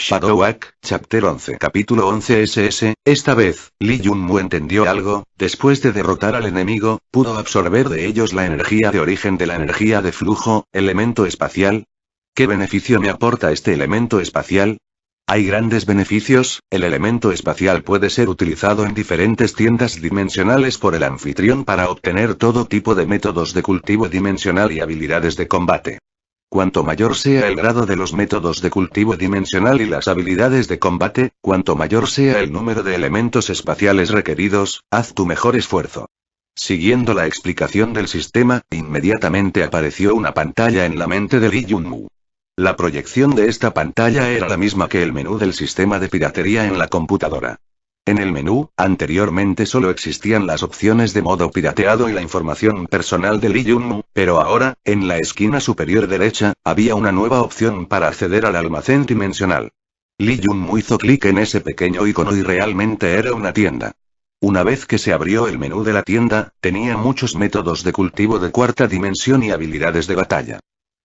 Shadow Act, Chapter 11 Capítulo 11 SS, esta vez, Lee Jun-Mu entendió algo, después de derrotar al enemigo, pudo absorber de ellos la energía de origen de la energía de flujo, elemento espacial. ¿Qué beneficio me aporta este elemento espacial? Hay grandes beneficios, el elemento espacial puede ser utilizado en diferentes tiendas dimensionales por el anfitrión para obtener todo tipo de métodos de cultivo dimensional y habilidades de combate. Cuanto mayor sea el grado de los métodos de cultivo dimensional y las habilidades de combate, cuanto mayor sea el número de elementos espaciales requeridos, haz tu mejor esfuerzo. Siguiendo la explicación del sistema, inmediatamente apareció una pantalla en la mente de Lee Jun-Mu. La proyección de esta pantalla era la misma que el menú del sistema de piratería en la computadora. En el menú, anteriormente solo existían las opciones de modo pirateado y la información personal de Lee Jun-Mu, pero ahora, en la esquina superior derecha, había una nueva opción para acceder al almacén dimensional. Lee Jun-Mu hizo clic en ese pequeño icono y realmente era una tienda. Una vez que se abrió el menú de la tienda, tenía muchos métodos de cultivo de cuarta dimensión y habilidades de batalla.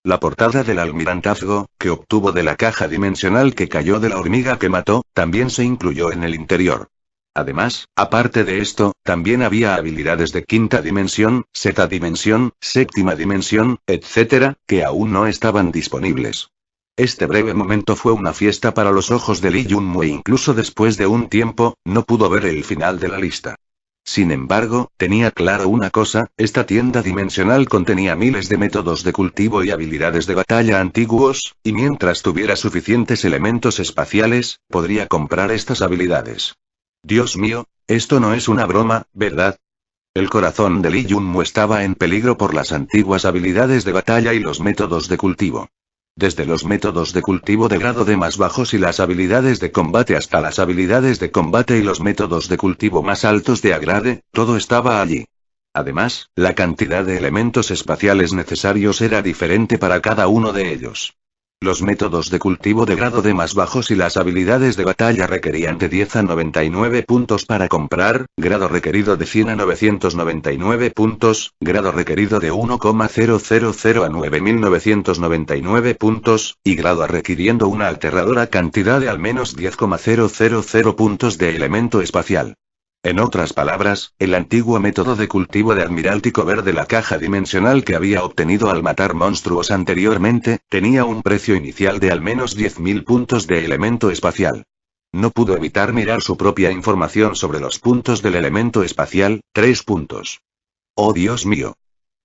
La portada del almirantazgo, que obtuvo de la caja dimensional que cayó de la hormiga que mató, también se incluyó en el interior. Además, aparte de esto, también había habilidades de quinta dimensión, sexta dimensión, séptima dimensión, etc., que aún no estaban disponibles. Este breve momento fue una fiesta para los ojos de Lee Jun-Mu e incluso después de un tiempo, no pudo ver el final de la lista. Sin embargo, tenía claro una cosa, esta tienda dimensional contenía miles de métodos de cultivo y habilidades de batalla antiguos, y mientras tuviera suficientes elementos espaciales, podría comprar estas habilidades. Dios mío, esto no es una broma, ¿verdad? El corazón de Lee Jun-Mu estaba en peligro por las antiguas habilidades de batalla y los métodos de cultivo. Desde los métodos de cultivo de grado de más bajos y las habilidades de combate hasta las habilidades de combate y los métodos de cultivo más altos de agrade, todo estaba allí. Además, la cantidad de elementos espaciales necesarios era diferente para cada uno de ellos. Los métodos de cultivo de grado de más bajos y las habilidades de batalla requerían de 10 a 99 puntos para comprar, grado requerido de 100 a 999 puntos, grado requerido de 1,000 a 9999 puntos, y grado requiriendo una aterradora cantidad de al menos 10,000 puntos de elemento espacial. En otras palabras, el antiguo método de cultivo de Admiráltico Ver de la caja dimensional que había obtenido al matar monstruos anteriormente, tenía un precio inicial de al menos 10.000 puntos de elemento espacial. No pudo evitar mirar su propia información sobre los puntos del elemento espacial, 3 puntos. ¡Oh Dios mío!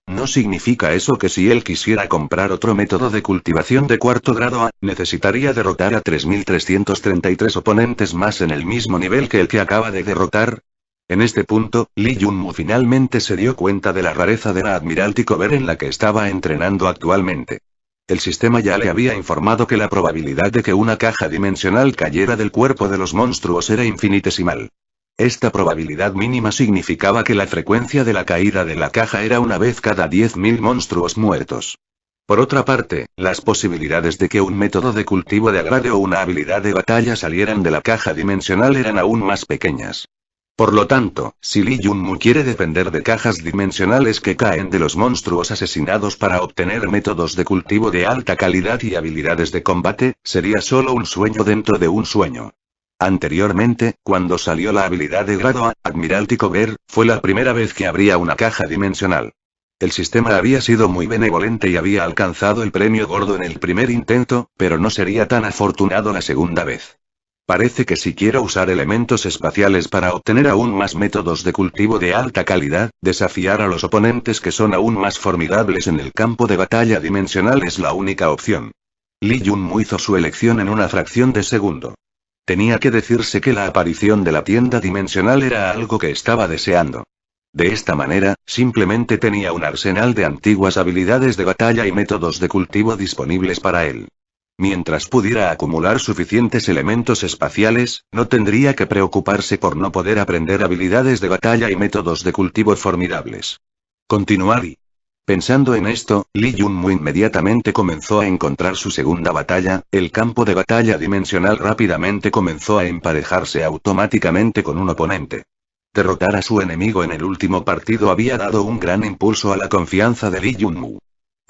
¿No significa eso que si él quisiera comprar otro método de cultivación de cuarto grado A, necesitaría derrotar a 3.333 oponentes más en el mismo nivel que el que acaba de derrotar? En este punto, Lee Jun-Mu finalmente se dio cuenta de la rareza de la Admiráltico Ver en la que estaba entrenando actualmente. El sistema ya le había informado que la probabilidad de que una caja dimensional cayera del cuerpo de los monstruos era infinitesimal. Esta probabilidad mínima significaba que la frecuencia de la caída de la caja era una vez cada 10.000 monstruos muertos. Por otra parte, las posibilidades de que un método de cultivo de agrade o una habilidad de batalla salieran de la caja dimensional eran aún más pequeñas. Por lo tanto, si Lee Jun-Mu quiere depender de cajas dimensionales que caen de los monstruos asesinados para obtener métodos de cultivo de alta calidad y habilidades de combate, sería solo un sueño dentro de un sueño. Anteriormente, cuando salió la habilidad de grado A, Admiráltico Ver, fue la primera vez que abría una caja dimensional. El sistema había sido muy benevolente y había alcanzado el premio gordo en el primer intento, pero no sería tan afortunado la segunda vez. Parece que si quiero usar elementos espaciales para obtener aún más métodos de cultivo de alta calidad, desafiar a los oponentes que son aún más formidables en el campo de batalla dimensional es la única opción. Lee Jun-Mu hizo su elección en una fracción de segundo. Tenía que decirse que la aparición de la tienda dimensional era algo que estaba deseando. De esta manera, simplemente tenía un arsenal de antiguas habilidades de batalla y métodos de cultivo disponibles para él. Mientras pudiera acumular suficientes elementos espaciales, no tendría que preocuparse por no poder aprender habilidades de batalla y métodos de cultivo formidables. Continuar y... Pensando en esto, Lee Jun-Mu inmediatamente comenzó a encontrar su segunda batalla, el campo de batalla dimensional rápidamente comenzó a emparejarse automáticamente con un oponente. Derrotar a su enemigo en el último partido había dado un gran impulso a la confianza de Lee Jun-Mu.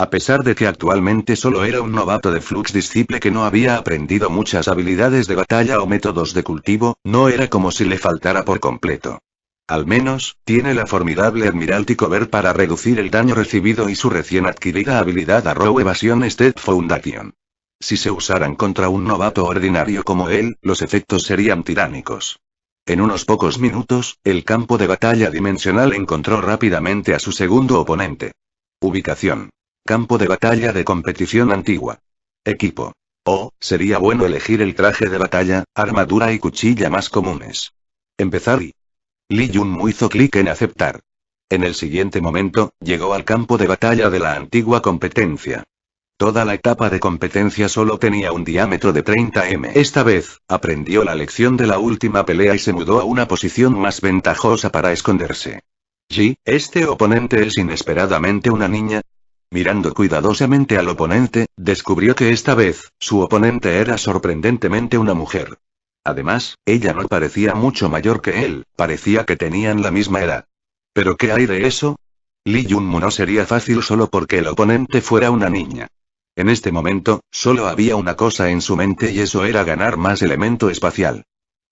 A pesar de que actualmente solo era un novato de Flux Disciple que no había aprendido muchas habilidades de batalla o métodos de cultivo, no era como si le faltara por completo. Al menos, tiene la formidable Admiralty Cover para reducir el daño recibido y su recién adquirida habilidad Arrow Evasion Step Foundation. Si se usaran contra un novato ordinario como él, los efectos serían tiránicos. En unos pocos minutos, el campo de batalla dimensional encontró rápidamente a su segundo oponente. Ubicación. Campo de batalla de competición antigua. Equipo. Oh, sería bueno elegir el traje de batalla, armadura y cuchilla más comunes. Empezar y... Lee Jun-mu hizo clic en aceptar. En el siguiente momento, llegó al campo de batalla de la antigua competencia. Toda la etapa de competencia solo tenía un diámetro de 30 m. Esta vez, aprendió la lección de la última pelea y se mudó a una posición más ventajosa para esconderse. ¿Este oponente es inesperadamente una niña? Mirando cuidadosamente al oponente, descubrió que esta vez, su oponente era sorprendentemente una mujer. Además, ella no parecía mucho mayor que él, parecía que tenían la misma edad. ¿Pero qué hay de eso? Lee Jun-mu no sería fácil solo porque el oponente fuera una niña. En este momento, solo había una cosa en su mente y eso era ganar más elemento espacial.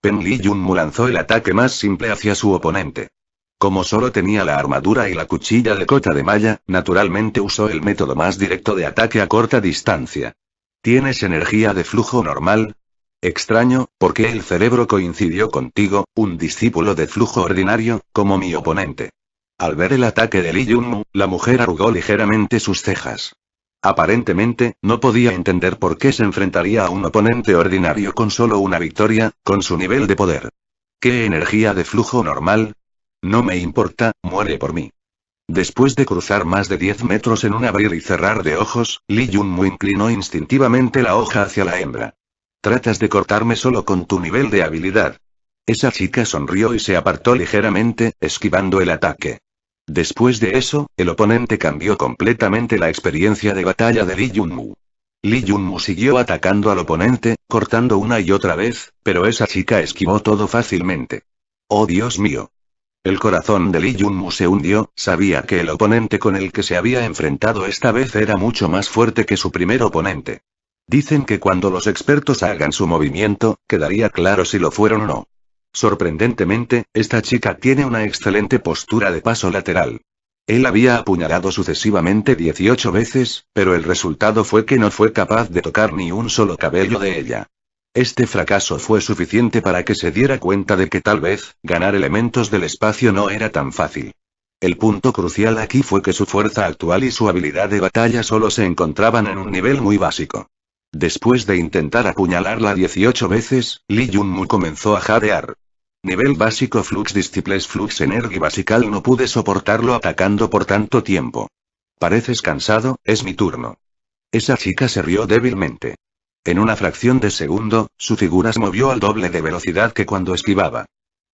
Lee Jun-mu lanzó el ataque más simple hacia su oponente. Como solo tenía la armadura y la cuchilla de cota de malla, naturalmente usó el método más directo de ataque a corta distancia. ¿Tienes energía de flujo normal? Extraño, porque el cerebro coincidió contigo, un discípulo de flujo ordinario, como mi oponente. Al ver el ataque de Lee Jun-mu, la mujer arrugó ligeramente sus cejas. Aparentemente, no podía entender por qué se enfrentaría a un oponente ordinario con solo una victoria, con su nivel de poder. ¿Qué energía de flujo normal? No me importa, muere por mí. Después de cruzar más de 10 metros en un abrir y cerrar de ojos, Lee Jun-mu inclinó instintivamente la hoja hacia la hembra. Tratas de cortarme solo con tu nivel de habilidad. Esa chica sonrió y se apartó ligeramente, esquivando el ataque. Después de eso, el oponente cambió completamente la experiencia de batalla de Lee Jun-mu. Lee Jun-mu siguió atacando al oponente, cortando una y otra vez, pero esa chica esquivó todo fácilmente. ¡Oh Dios mío! El corazón de Lee Jun-mu se hundió, sabía que el oponente con el que se había enfrentado esta vez era mucho más fuerte que su primer oponente. Dicen que cuando los expertos hagan su movimiento, quedaría claro si lo fueron o no. Sorprendentemente, esta chica tiene una excelente postura de paso lateral. Él había apuñalado sucesivamente 18 veces, pero el resultado fue que no fue capaz de tocar ni un solo cabello de ella. Este fracaso fue suficiente para que se diera cuenta de que tal vez, ganar elementos del espacio no era tan fácil. El punto crucial aquí fue que su fuerza actual y su habilidad de batalla solo se encontraban en un nivel muy básico. Después de intentar apuñalarla 18 veces, Lee Jun-mu comenzó a jadear. Nivel básico Flux Disciples Flux Energy Basical. No pude soportarlo atacando por tanto tiempo. Pareces cansado, es mi turno. Esa chica se rió débilmente. En una fracción de segundo, su figura se movió al doble de velocidad que cuando esquivaba.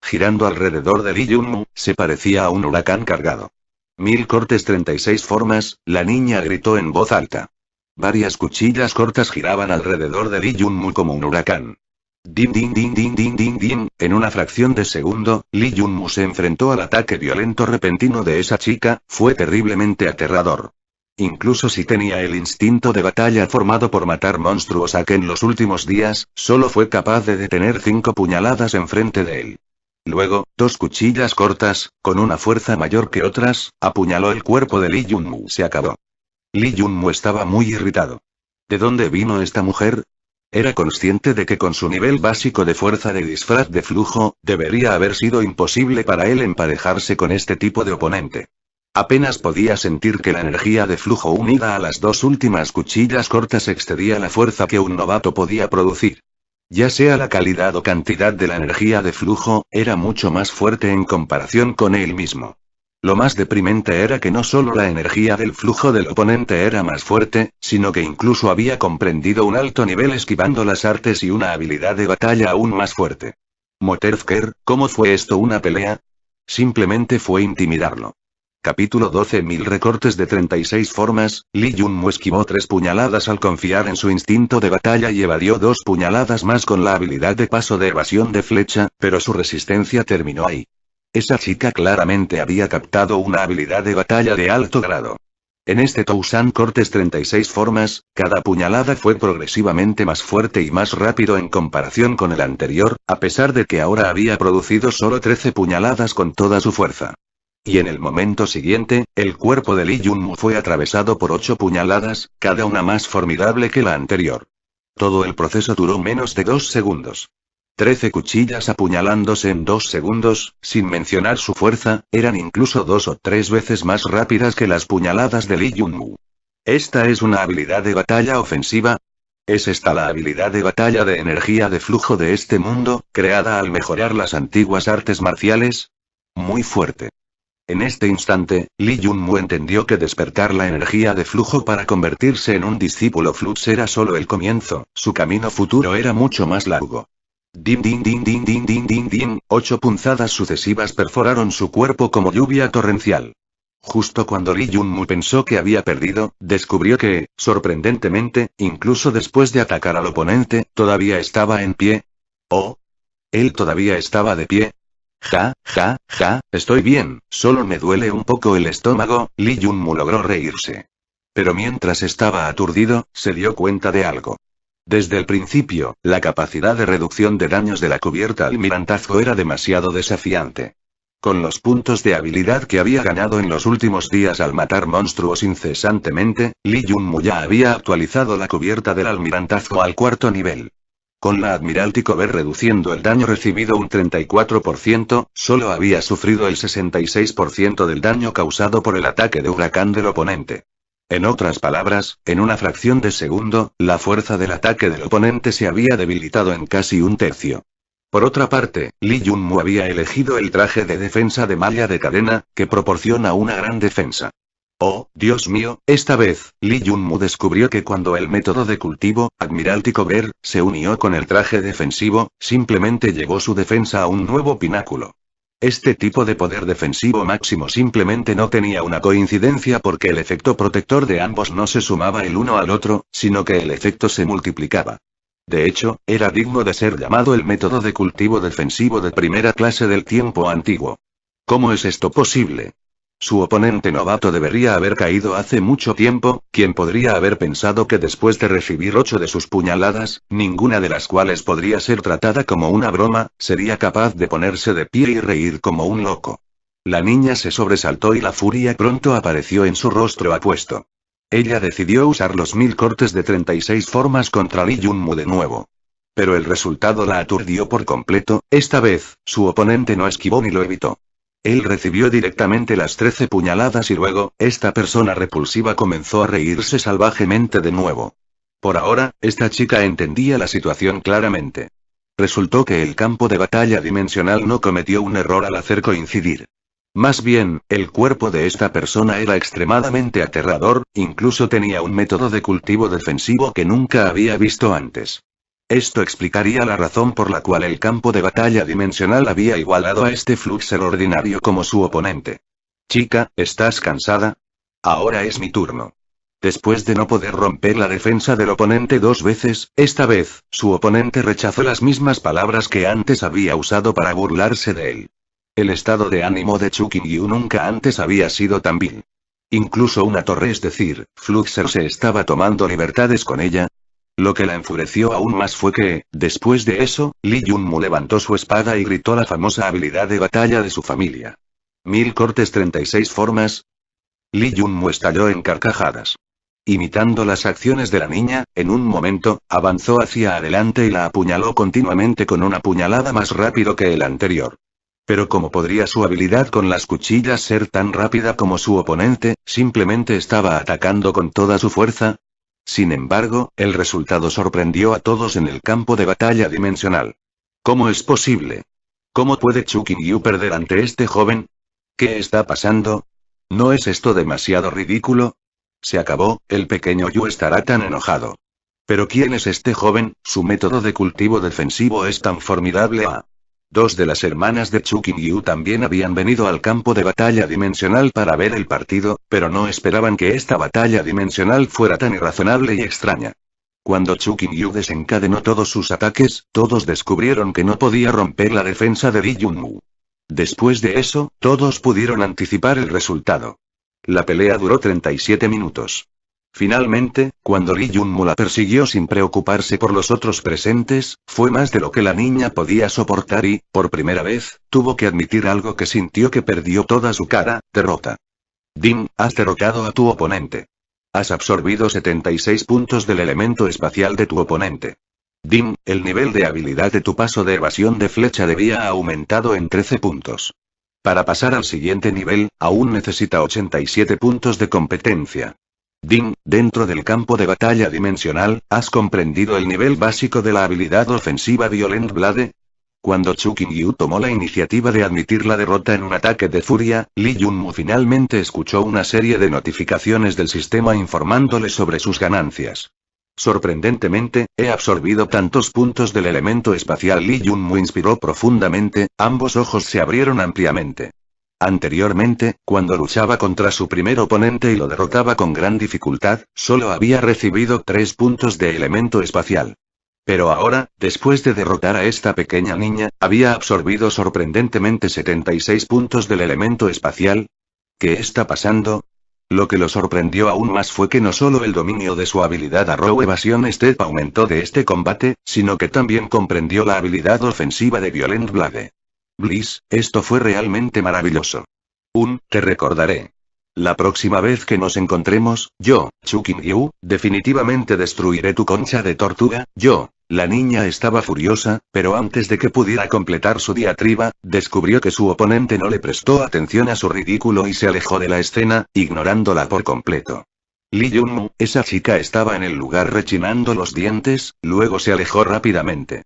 Girando alrededor de Lee Jun-mu, se parecía a un huracán cargado. 1000 cortes 36 formas, la niña gritó en voz alta. Varias cuchillas cortas giraban alrededor de Lee Jun-mu como un huracán. Din din din din din din din. En una fracción de segundo, Lee Jun-mu se enfrentó al ataque violento repentino de esa chica, fue terriblemente aterrador. Incluso si tenía el instinto de batalla formado por matar monstruos a que en los últimos días, solo fue capaz de detener 5 puñaladas enfrente de él. Luego, 2 cuchillas cortas, con una fuerza mayor que otras, apuñaló el cuerpo de Lee Jun-mu. Se acabó. Lee Jun-mu estaba muy irritado. ¿De dónde vino esta mujer? Era consciente de que con su nivel básico de fuerza de disfraz de flujo, debería haber sido imposible para él emparejarse con este tipo de oponente. Apenas podía sentir que la energía de flujo unida a las 2 últimas cuchillas cortas excedía la fuerza que un novato podía producir. Ya sea la calidad o cantidad de la energía de flujo, era mucho más fuerte en comparación con él mismo. Lo más deprimente era que no solo la energía del flujo del oponente era más fuerte, sino que incluso había comprendido un alto nivel esquivando las artes y una habilidad de batalla aún más fuerte. Motherfucker, ¿cómo fue esto una pelea? Simplemente fue intimidarlo. Capítulo 12. 1000 recortes de 36 formas. Lee Jun-mu esquivó 3 puñaladas al confiar en su instinto de batalla y evadió 2 puñaladas más con la habilidad de paso de evasión de flecha, pero su resistencia terminó ahí. Esa chica claramente había captado una habilidad de batalla de alto grado. En este Tousan cortes 36 formas, cada puñalada fue progresivamente más fuerte y más rápido en comparación con el anterior, a pesar de que ahora había producido solo 13 puñaladas con toda su fuerza. Y en el momento siguiente, el cuerpo de Lee Junmu fue atravesado por 8 puñaladas, cada una más formidable que la anterior. Todo el proceso duró menos de 2 segundos. 13 cuchillas apuñalándose en 2 segundos, sin mencionar su fuerza, eran incluso 2 o 3 veces más rápidas que las puñaladas de Lee Junmu. ¿Esta es una habilidad de batalla ofensiva? ¿Es esta la habilidad de batalla de energía de flujo de este mundo, creada al mejorar las antiguas artes marciales? Muy fuerte. En este instante, Lee Junmu entendió que despertar la energía de flujo para convertirse en un discípulo Flux era solo el comienzo, su camino futuro era mucho más largo. Din din din din din din din din, 8 punzadas sucesivas perforaron su cuerpo como lluvia torrencial. Justo cuando Lee Junmu pensó que había perdido, descubrió que, sorprendentemente, incluso después de atacar al oponente, todavía estaba en pie. ¿Oh? ¿Él todavía estaba de pie? Ja, estoy bien, solo me duele un poco el estómago. Lee Junmu logró reírse. Pero mientras estaba aturdido, se dio cuenta de algo. Desde el principio, la capacidad de reducción de daños de la cubierta almirantazgo era demasiado desafiante. Con los puntos de habilidad que había ganado en los últimos días al matar monstruos incesantemente, Lee Junmu ya había actualizado la cubierta del almirantazgo al 4º nivel. Con la Admiralty Cover reduciendo el daño recibido un 34%, solo había sufrido el 66% del daño causado por el ataque de huracán del oponente. En otras palabras, en una fracción de segundo, la fuerza del ataque del oponente se había debilitado en casi un tercio. Por otra parte, Lee Junmu había elegido el traje de defensa de malla de cadena, que proporciona una gran defensa. Oh, Dios mío, esta vez, Lee Junmu descubrió que cuando el método de cultivo, Admiralty Cover, se unió con el traje defensivo, simplemente llevó su defensa a un nuevo pináculo. Este tipo de poder defensivo máximo simplemente no tenía una coincidencia porque el efecto protector de ambos no se sumaba el uno al otro, sino que el efecto se multiplicaba. De hecho, era digno de ser llamado el método de cultivo defensivo de primera clase del tiempo antiguo. ¿Cómo es esto posible? Su oponente novato debería haber caído hace mucho tiempo, quien podría haber pensado que después de recibir 8 de sus puñaladas, ninguna de las cuales podría ser tratada como una broma, sería capaz de ponerse de pie y reír como un loco. La niña se sobresaltó y la furia pronto apareció en su rostro apuesto. Ella decidió usar los 1000 cortes de 36 formas contra Lee Junmu de nuevo. Pero el resultado la aturdió por completo, esta vez, su oponente no esquivó ni lo evitó. Él recibió directamente las 13 puñaladas y luego, esta persona repulsiva comenzó a reírse salvajemente de nuevo. Por ahora, esta chica entendía la situación claramente. Resultó que el campo de batalla dimensional no cometió un error al hacer coincidir. Más bien, el cuerpo de esta persona era extremadamente aterrador, incluso tenía un método de cultivo defensivo que nunca había visto antes. Esto explicaría la razón por la cual el campo de batalla dimensional había igualado a este Fluxer ordinario como su oponente. Chica, ¿estás cansada? Ahora es mi turno. Después de no poder romper la defensa del oponente 2 veces, esta vez, su oponente rechazó las mismas palabras que antes había usado para burlarse de él. El estado de ánimo de Chu Qingyu nunca antes había sido tan vil. Incluso una torre, es decir, Fluxer, se estaba tomando libertades con ella. Lo que la enfureció aún más fue que, después de eso, Lee Junmu levantó su espada y gritó la famosa habilidad de batalla de su familia. 1000 cortes 36 formas. Lee Junmu estalló en carcajadas. Imitando las acciones de la niña, en un momento, avanzó hacia adelante y la apuñaló continuamente con una puñalada más rápido que el anterior. Pero ¿cómo podría su habilidad con las cuchillas ser tan rápida como su oponente? Simplemente estaba atacando con toda su fuerza. Sin embargo, el resultado sorprendió a todos en el campo de batalla dimensional. ¿Cómo es posible? ¿Cómo puede Chu Qingyu perder ante este joven? ¿Qué está pasando? ¿No es esto demasiado ridículo? Se acabó, el pequeño Yu estará tan enojado. ¿Pero quién es este joven? Su método de cultivo defensivo es tan formidable. 2 de las hermanas de Chu Qingyu también habían venido al campo de batalla dimensional para ver el partido, pero no esperaban que esta batalla dimensional fuera tan irrazonable y extraña. Cuando Chu Qingyu desencadenó todos sus ataques, todos descubrieron que no podía romper la defensa de Lee Junmu. Después de eso, todos pudieron anticipar el resultado. La pelea duró 37 minutos. Finalmente, cuando Lee Junmu la persiguió sin preocuparse por los otros presentes, fue más de lo que la niña podía soportar y, por primera vez, tuvo que admitir algo que sintió que perdió toda su cara: derrota. Dim, has derrotado a tu oponente. Has absorbido 76 puntos del elemento espacial de tu oponente. Dim, el nivel de habilidad de tu paso de evasión de flecha debía ha aumentado en 13 puntos. Para pasar al siguiente nivel, aún necesita 87 puntos de competencia. Dim, dentro del campo de batalla dimensional, ¿has comprendido el nivel básico de la habilidad ofensiva Violent Blade? Cuando Chu Qingyu tomó la iniciativa de admitir la derrota en un ataque de furia, Lee Junmu finalmente escuchó una serie de notificaciones del sistema informándole sobre sus ganancias. Sorprendentemente, he absorbido tantos puntos del elemento espacial. Lee Junmu inspiró profundamente, ambos ojos se abrieron ampliamente. Anteriormente, cuando luchaba contra su primer oponente y lo derrotaba con gran dificultad, solo había recibido 3 puntos de elemento espacial. Pero ahora, después de derrotar a esta pequeña niña, había absorbido sorprendentemente 76 puntos del elemento espacial. ¿Qué está pasando? Lo que lo sorprendió aún más fue que no solo el dominio de su habilidad Arrow Evasión Step aumentó de este combate, sino que también comprendió la habilidad ofensiva de Violent Blade. Bliss, esto fue realmente maravilloso. Te recordaré. La próxima vez que nos encontremos, yo, Chu Qingyu, definitivamente destruiré tu concha de tortuga. La niña estaba furiosa, pero antes de que pudiera completar su diatriba, descubrió que su oponente no le prestó atención a su ridículo y se alejó de la escena, ignorándola por completo. Lee Junmu, esa chica estaba en el lugar rechinando los dientes, luego se alejó rápidamente.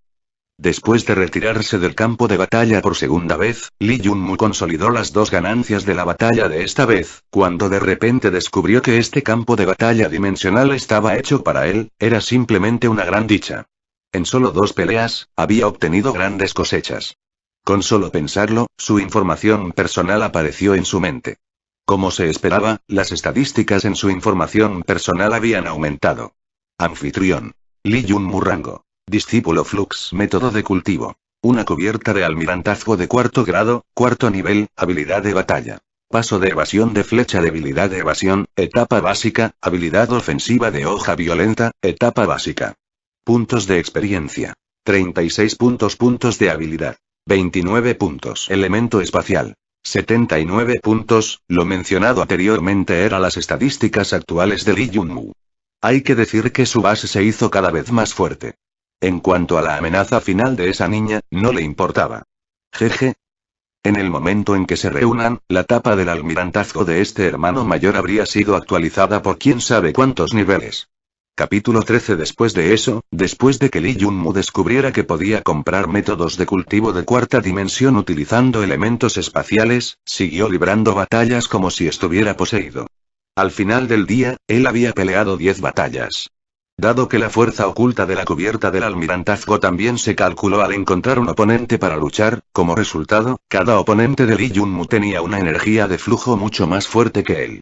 Después de retirarse del campo de batalla por segunda vez, Lee Junmu consolidó las 2 ganancias de la batalla de esta vez, cuando de repente descubrió que este campo de batalla dimensional estaba hecho para él, era simplemente una gran dicha. En solo 2 peleas, había obtenido grandes cosechas. Con solo pensarlo, su información personal apareció en su mente. Como se esperaba, las estadísticas en su información personal habían aumentado. Anfitrión. Lee Junmu rango. Discípulo Flux método de cultivo. Una cubierta de almirantazgo de 4º grado, 4º nivel, habilidad de batalla. Paso de evasión de flecha de habilidad de evasión, etapa básica, habilidad ofensiva de hoja violenta, etapa básica. Puntos de experiencia. 36 puntos. Puntos de habilidad. 29 puntos. Elemento espacial. 79 puntos, lo mencionado anteriormente eran las estadísticas actuales de Lee Junmu. Hay que decir que su base se hizo cada vez más fuerte. En cuanto a la amenaza final de esa niña, no le importaba. Jeje. En el momento en que se reúnan, la tapa del almirantazgo de este hermano mayor habría sido actualizada por quién sabe cuántos niveles. Capítulo 13. Después de eso, después de que Lee Junmu descubriera que podía comprar métodos de cultivo de 4ª dimensión utilizando elementos espaciales, siguió librando batallas como si estuviera poseído. Al final del día, él había peleado 10 batallas. Dado que la fuerza oculta de la cubierta del almirantazgo también se calculó al encontrar un oponente para luchar, como resultado, cada oponente de Lee Junmu tenía una energía de flujo mucho más fuerte que él.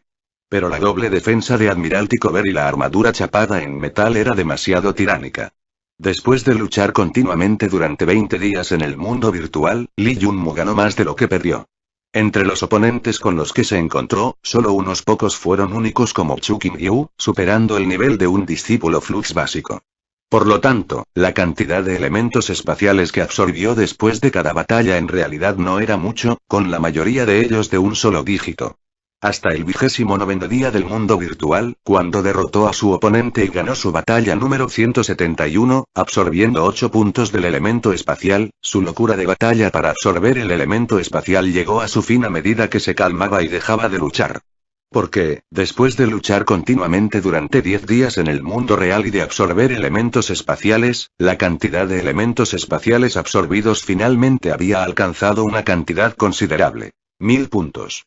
Pero la doble defensa de Admiralty Cover y la armadura chapada en metal era demasiado tiránica. Después de luchar continuamente durante 20 días en el mundo virtual, Lee Junmu ganó más de lo que perdió. Entre los oponentes con los que se encontró, solo unos pocos fueron únicos como Chu Qingyu, superando el nivel de un discípulo Flux básico. Por lo tanto, la cantidad de elementos espaciales que absorbió después de cada batalla en realidad no era mucho, con la mayoría de ellos de un solo dígito. Hasta el 29º día del mundo virtual, cuando derrotó a su oponente y ganó su batalla número 171, absorbiendo 8 puntos del elemento espacial, su locura de batalla para absorber el elemento espacial llegó a su fin a medida que se calmaba y dejaba de luchar. Porque, después de luchar continuamente durante 10 días en el mundo real y de absorber elementos espaciales, la cantidad de elementos espaciales absorbidos finalmente había alcanzado una cantidad considerable. 1000 puntos.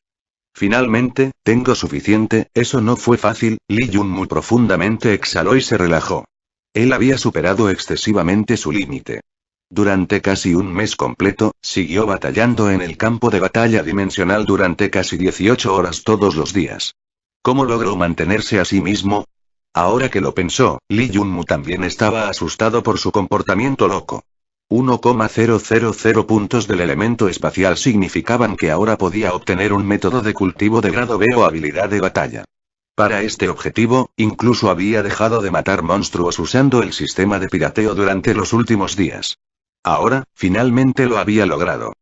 Finalmente, tengo suficiente. Eso no fue fácil. Lee Junmu profundamente exhaló y se relajó. Él había superado excesivamente su límite. Durante casi un mes completo, siguió batallando en el campo de batalla dimensional durante casi 18 horas todos los días. ¿Cómo logró mantenerse a sí mismo? Ahora que lo pensó, Lee Junmu también estaba asustado por su comportamiento loco. 1,000 puntos del elemento espacial significaban que ahora podía obtener un método de cultivo de grado B o habilidad de batalla. Para este objetivo, incluso había dejado de matar monstruos usando el sistema de pirateo durante los últimos días. Ahora, finalmente lo había logrado.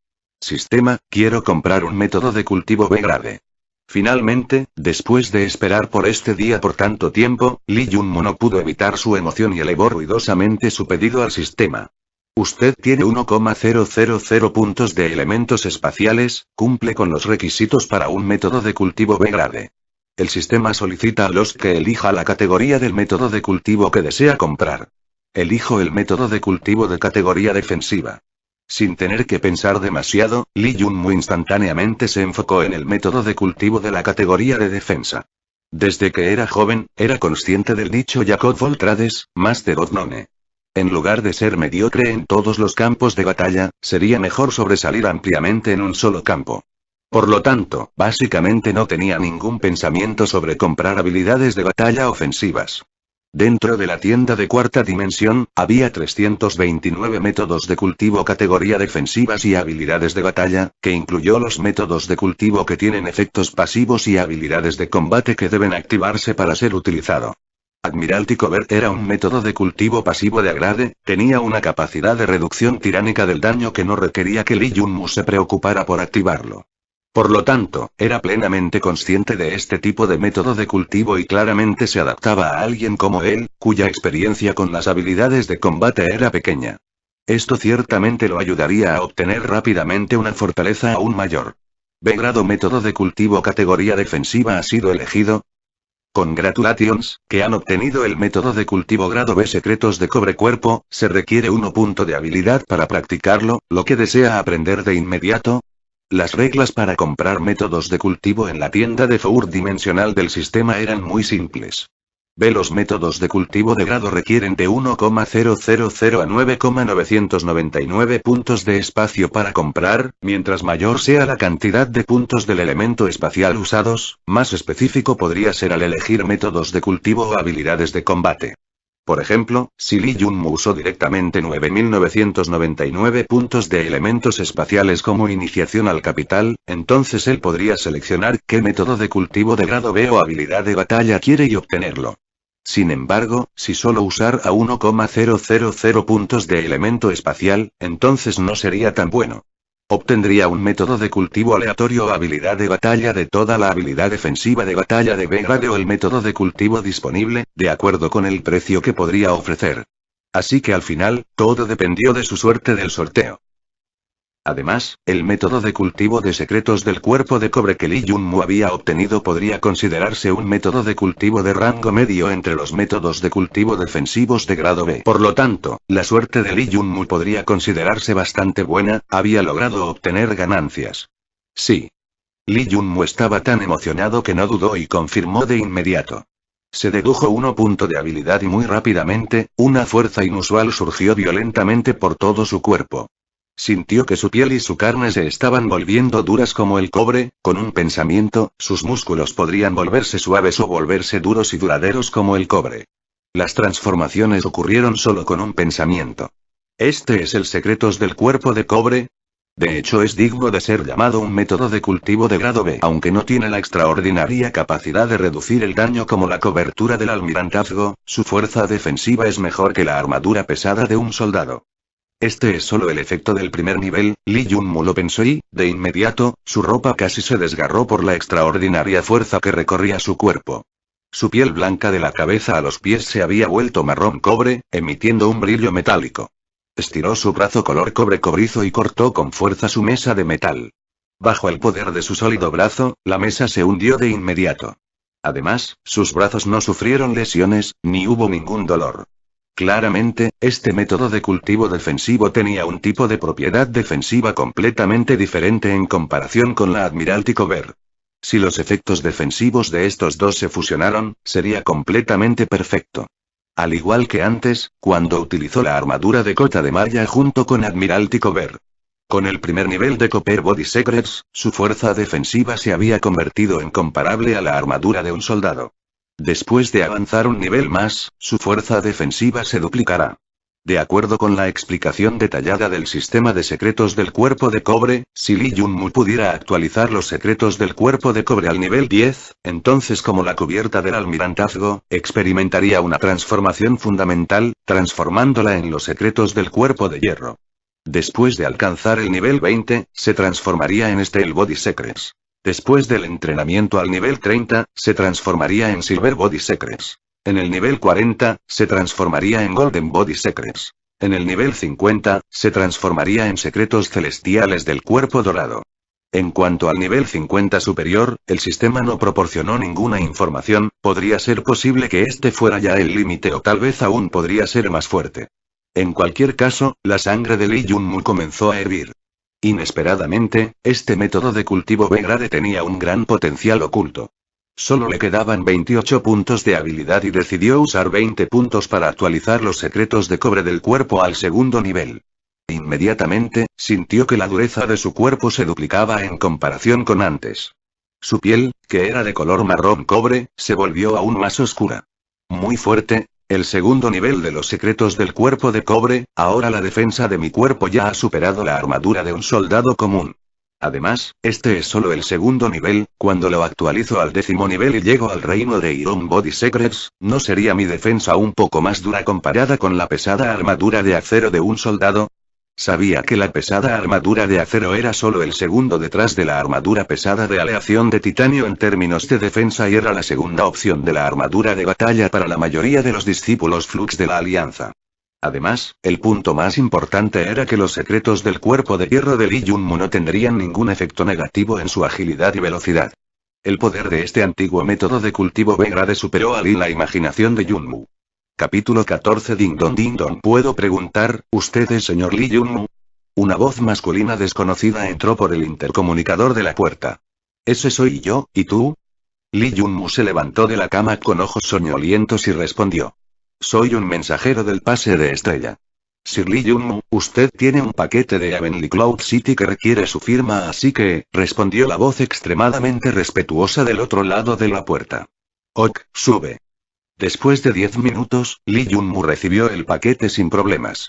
Sistema, quiero comprar un método de cultivo B grade. Finalmente, después de esperar por este día por tanto tiempo, Lee Jun-Mu no pudo evitar su emoción y elevó ruidosamente su pedido al sistema. Usted tiene 1,000 puntos de elementos espaciales, cumple con los requisitos para un método de cultivo B grade. El sistema solicita a los que elija la categoría del método de cultivo que desea comprar. Elijo el método de cultivo de categoría defensiva. Sin tener que pensar demasiado, Lee Jun-Mu instantáneamente se enfocó en el método de cultivo de la categoría de defensa. Desde que era joven, era consciente del dicho Jacob Voltrades, Master of None. En lugar de ser mediocre en todos los campos de batalla, sería mejor sobresalir ampliamente en un solo campo. Por lo tanto, básicamente no tenía ningún pensamiento sobre comprar habilidades de batalla ofensivas. Dentro de la tienda de cuarta dimensión, había 329 métodos de cultivo categoría defensivas y habilidades de batalla, que incluyó los métodos de cultivo que tienen efectos pasivos y habilidades de combate que deben activarse para ser utilizado. Admiralty Covert era un método de cultivo pasivo de agrade, tenía una capacidad de reducción tiránica del daño que no requería que Lee Jun-Mu se preocupara por activarlo. Por lo tanto, era plenamente consciente de este tipo de método de cultivo y claramente se adaptaba a alguien como él, cuya experiencia con las habilidades de combate era pequeña. Esto ciertamente lo ayudaría a obtener rápidamente una fortaleza aún mayor. B grado método de cultivo categoría defensiva ha sido elegido. Congratulations, que han obtenido el método de cultivo grado B secretos de cobre cuerpo, se requiere 1 punto de habilidad para practicarlo, lo que desea aprender de inmediato. Las reglas para comprar métodos de cultivo en la tienda de Four dimensional del sistema eran muy simples. B. Los métodos de cultivo de grado requieren de 1,000 a 9,999 puntos de espacio para comprar, mientras mayor sea la cantidad de puntos del elemento espacial usados, más específico podría ser al elegir métodos de cultivo o habilidades de combate. Por ejemplo, si Lee Jun-Mu usó directamente 9.999 puntos de elementos espaciales como iniciación al capital, entonces él podría seleccionar qué método de cultivo de grado B o habilidad de batalla quiere y obtenerlo. Sin embargo, si solo usara a 1,000 puntos de elemento espacial, entonces no sería tan bueno. Obtendría un método de cultivo aleatorio o habilidad de batalla de toda la habilidad defensiva de batalla de B grade o el método de cultivo disponible, de acuerdo con el precio que podría ofrecer. Así que al final, todo dependió de su suerte del sorteo. Además, el método de cultivo de secretos del cuerpo de cobre que Lee Jun-Mu había obtenido podría considerarse un método de cultivo de rango medio entre los métodos de cultivo defensivos de grado B. Por lo tanto, la suerte de Lee Jun-Mu podría considerarse bastante buena, había logrado obtener ganancias. Sí. Lee Jun-Mu estaba tan emocionado que no dudó y confirmó de inmediato. Se dedujo 1 punto de habilidad y muy rápidamente, una fuerza inusual surgió violentamente por todo su cuerpo. Sintió que su piel y su carne se estaban volviendo duras como el cobre, con un pensamiento, sus músculos podrían volverse suaves o volverse duros y duraderos como el cobre. Las transformaciones ocurrieron solo con un pensamiento. ¿Este es el secretos del cuerpo de cobre? De hecho es digno de ser llamado un método de cultivo de grado B, aunque no tiene la extraordinaria capacidad de reducir el daño como la cobertura del almirantazgo, su fuerza defensiva es mejor que la armadura pesada de un soldado. Este es solo el efecto del primer nivel, Lee Jun-Mu lo pensó y, de inmediato, su ropa casi se desgarró por la extraordinaria fuerza que recorría su cuerpo. Su piel blanca de la cabeza a los pies se había vuelto marrón cobre, emitiendo un brillo metálico. Estiró su brazo color cobre cobrizo y cortó con fuerza su mesa de metal. Bajo el poder de su sólido brazo, la mesa se hundió de inmediato. Además, sus brazos no sufrieron lesiones, ni hubo ningún dolor. Claramente, este método de cultivo defensivo tenía un tipo de propiedad defensiva completamente diferente en comparación con la Admiralty Covert. Si los efectos defensivos de estos dos se fusionaron, sería completamente perfecto. Al igual que antes, cuando utilizó la armadura de cota de malla junto con Admiralty Covert. Con el primer nivel de Copper Body Secrets, su fuerza defensiva se había convertido en comparable a la armadura de un soldado. Después de avanzar un nivel más, su fuerza defensiva se duplicará. De acuerdo con la explicación detallada del sistema de secretos del cuerpo de cobre, si Lee Junmu pudiera actualizar los secretos del cuerpo de cobre al nivel 10, entonces como la cubierta del almirantazgo, experimentaría una transformación fundamental, transformándola en los secretos del cuerpo de hierro. Después de alcanzar el nivel 20, se transformaría en Steel Body Secrets. Después del entrenamiento al nivel 30, se transformaría en Silver Body Secrets. En el nivel 40, se transformaría en Golden Body Secrets. En el nivel 50, se transformaría en secretos celestiales del cuerpo dorado. En cuanto al nivel 50 superior, el sistema no proporcionó ninguna información, podría ser posible que este fuera ya el límite o tal vez aún podría ser más fuerte. En cualquier caso, la sangre de Lee Junmu comenzó a hervir. Inesperadamente, este método de cultivo B-grade tenía un gran potencial oculto. Solo le quedaban 28 puntos de habilidad y decidió usar 20 puntos para actualizar los secretos de cobre del cuerpo al segundo nivel. Inmediatamente, sintió que la dureza de su cuerpo se duplicaba en comparación con antes. Su piel, que era de color marrón cobre, se volvió aún más oscura. Muy fuerte, el segundo nivel de los secretos del cuerpo de cobre, ahora la defensa de mi cuerpo ya ha superado la armadura de un soldado común. Además, este es solo el segundo nivel, cuando lo actualizo al 10º nivel y llego al reino de Iron Body Secrets, ¿no sería mi defensa un poco más dura comparada con la pesada armadura de acero de un soldado? Sabía que la pesada armadura de acero era solo el segundo detrás de la armadura pesada de aleación de titanio en términos de defensa y era la segunda opción de la armadura de batalla para la mayoría de los discípulos Flux de la Alianza. Además, el punto más importante era que los secretos del cuerpo de hierro de Lee Junmu no tendrían ningún efecto negativo en su agilidad y velocidad. El poder de este antiguo método de cultivo B-grade superó a la imaginación de Junmu. Capítulo 14 Ding Dong. ¿Puedo preguntar, usted es señor Lee Junmu? Una voz masculina desconocida entró por el intercomunicador de la puerta. Ese soy yo, ¿y tú? Lee Junmu se levantó de la cama con ojos soñolientos y respondió. Soy un mensajero del pase de estrella. Sir Lee Junmu, usted tiene un paquete de Heavenly Cloud City que requiere su firma, así que, respondió la voz extremadamente respetuosa del otro lado de la puerta. Ok, sube. Después de 10 minutos, Lee Junmu recibió el paquete sin problemas.